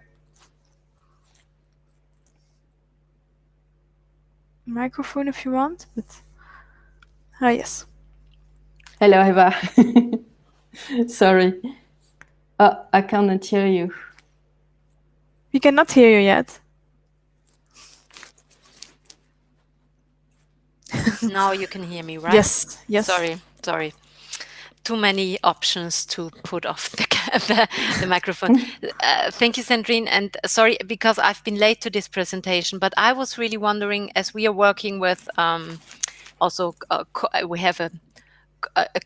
microphone if you want, but yes. Hello, Eva. Sorry. I cannot hear you. We cannot hear you yet. Now you can hear me, right? Yes. Sorry. Too many options to put off the microphone. Thank you, Sandrine. And sorry, because I've been late to this presentation, but I was really wondering, as we are working with we have a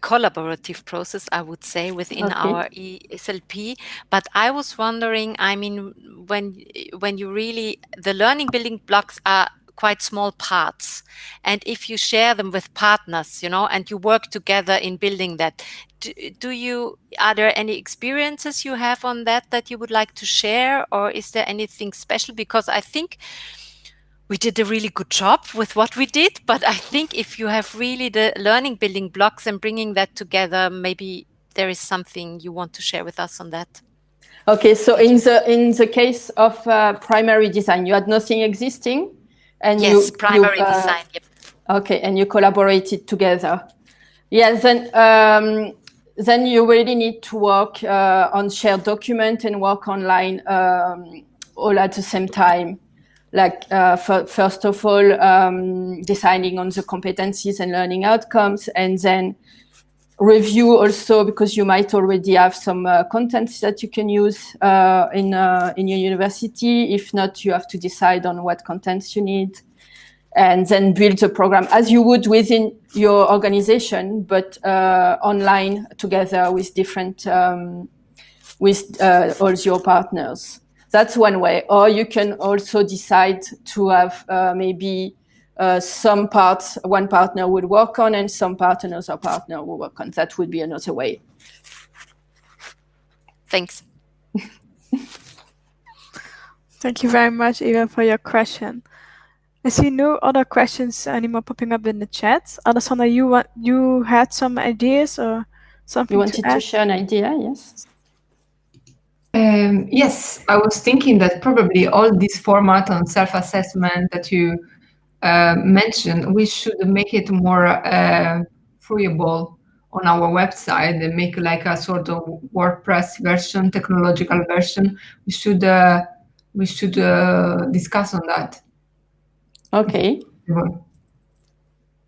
collaborative process, I would say, within our E-SLP. But I was wondering, I mean, when you really, the learning building blocks are quite small parts, and if you share them with partners, and you work together in building that, are there any experiences you have on that you would like to share, or is there anything special? Because I think we did a really good job with what we did, but I think if you have really the learning building blocks and bringing that together, maybe there is something you want to share with us on that. Okay, so in the case of primary design, you had nothing existing, and primary design. Yep. Okay, and you collaborated together. Yes, then you really need to work on shared document and work online all at the same time. Like first of all, deciding on the competencies and learning outcomes, and then review also, because you might already have some contents that you can use in your university. If not, you have to decide on what contents you need, and then build the program as you would within your organization, but online together with different with all your partners. That's one way. Or you can also decide to have maybe some parts one partner would work on and some part another partner will work on. That would be another way. Thanks. Thank you very much, Eva, for your question. I see no other questions anymore popping up in the chat. Alessandra, you had some ideas or something you wanted to add? to share an idea? Yes. Yes, I was thinking that probably all this format on self-assessment that you mentioned, we should make it more fruable on our website and make like a sort of WordPress version, technological version. We should discuss on that. Okay.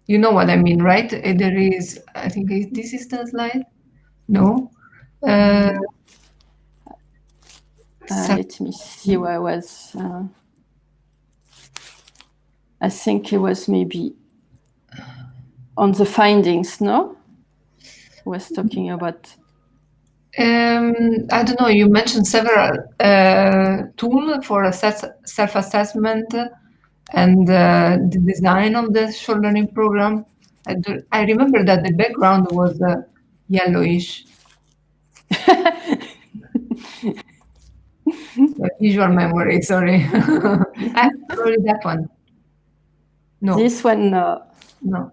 You know what I mean, right? There is, I think this is the slide. No. Let me see where I was. I think it was maybe on the findings, no? I was talking about. I don't know, you mentioned several tools for self-assessment and the design of the short learning program. I remember that the background was yellowish. Visual memory, sorry. Probably that one. No. This one, no.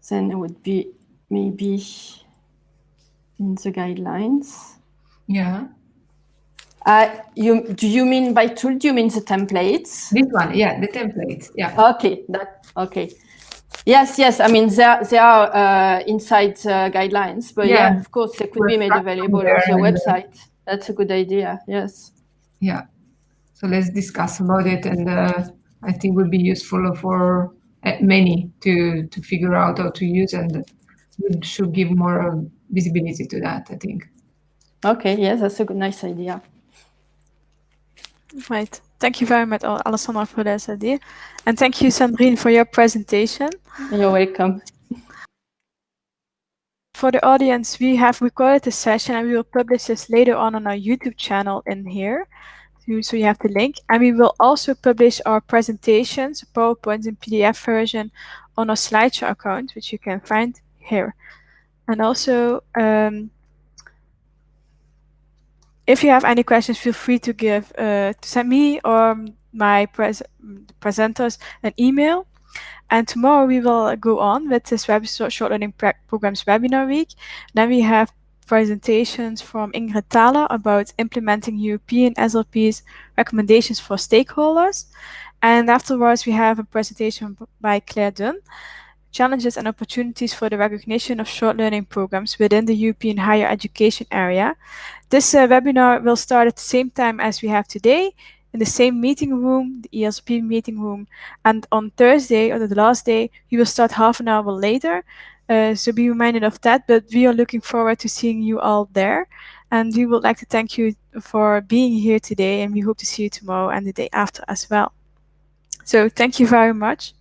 Then it would be maybe in the guidelines. Yeah. Do you mean by tool? Do you mean the templates? This one, yeah, the templates. Yeah. Okay, okay. Yes. I mean, there are inside guidelines, but yeah, of course, they could be made available on the website. That's a good idea. Yes. Yeah. So let's discuss about it, and I think would be useful for many to figure out how to use, and we should give more visibility to that, I think. Okay. Yes, that's a good, nice idea. Right. Thank you very much, Alessandra, for this idea. And thank you, Sandrine, for your presentation. You're welcome. For the audience, we have recorded this session and we will publish this later on our YouTube channel in here. So you have the link. And we will also publish our presentations, PowerPoint and PDF version on our slideshow account, which you can find here. And also, if you have any questions, feel free to send me or my presenters an email. And tomorrow we will go on with this Short Learning Programs webinar week. Then we have presentations from Ingrid Thaler about implementing European SLP's recommendations for stakeholders. And afterwards we have a presentation by Claire Dunn, Challenges and Opportunities for the Recognition of Short Learning Programs within the European Higher Education Area. This webinar will start at the same time as we have today, in the same meeting room, the E-SLP meeting room. And on Thursday, or the last day, we will start half an hour later. So be reminded of that, but we are looking forward to seeing you all there. And we would like to thank you for being here today, and we hope to see you tomorrow and the day after as well. So thank you very much.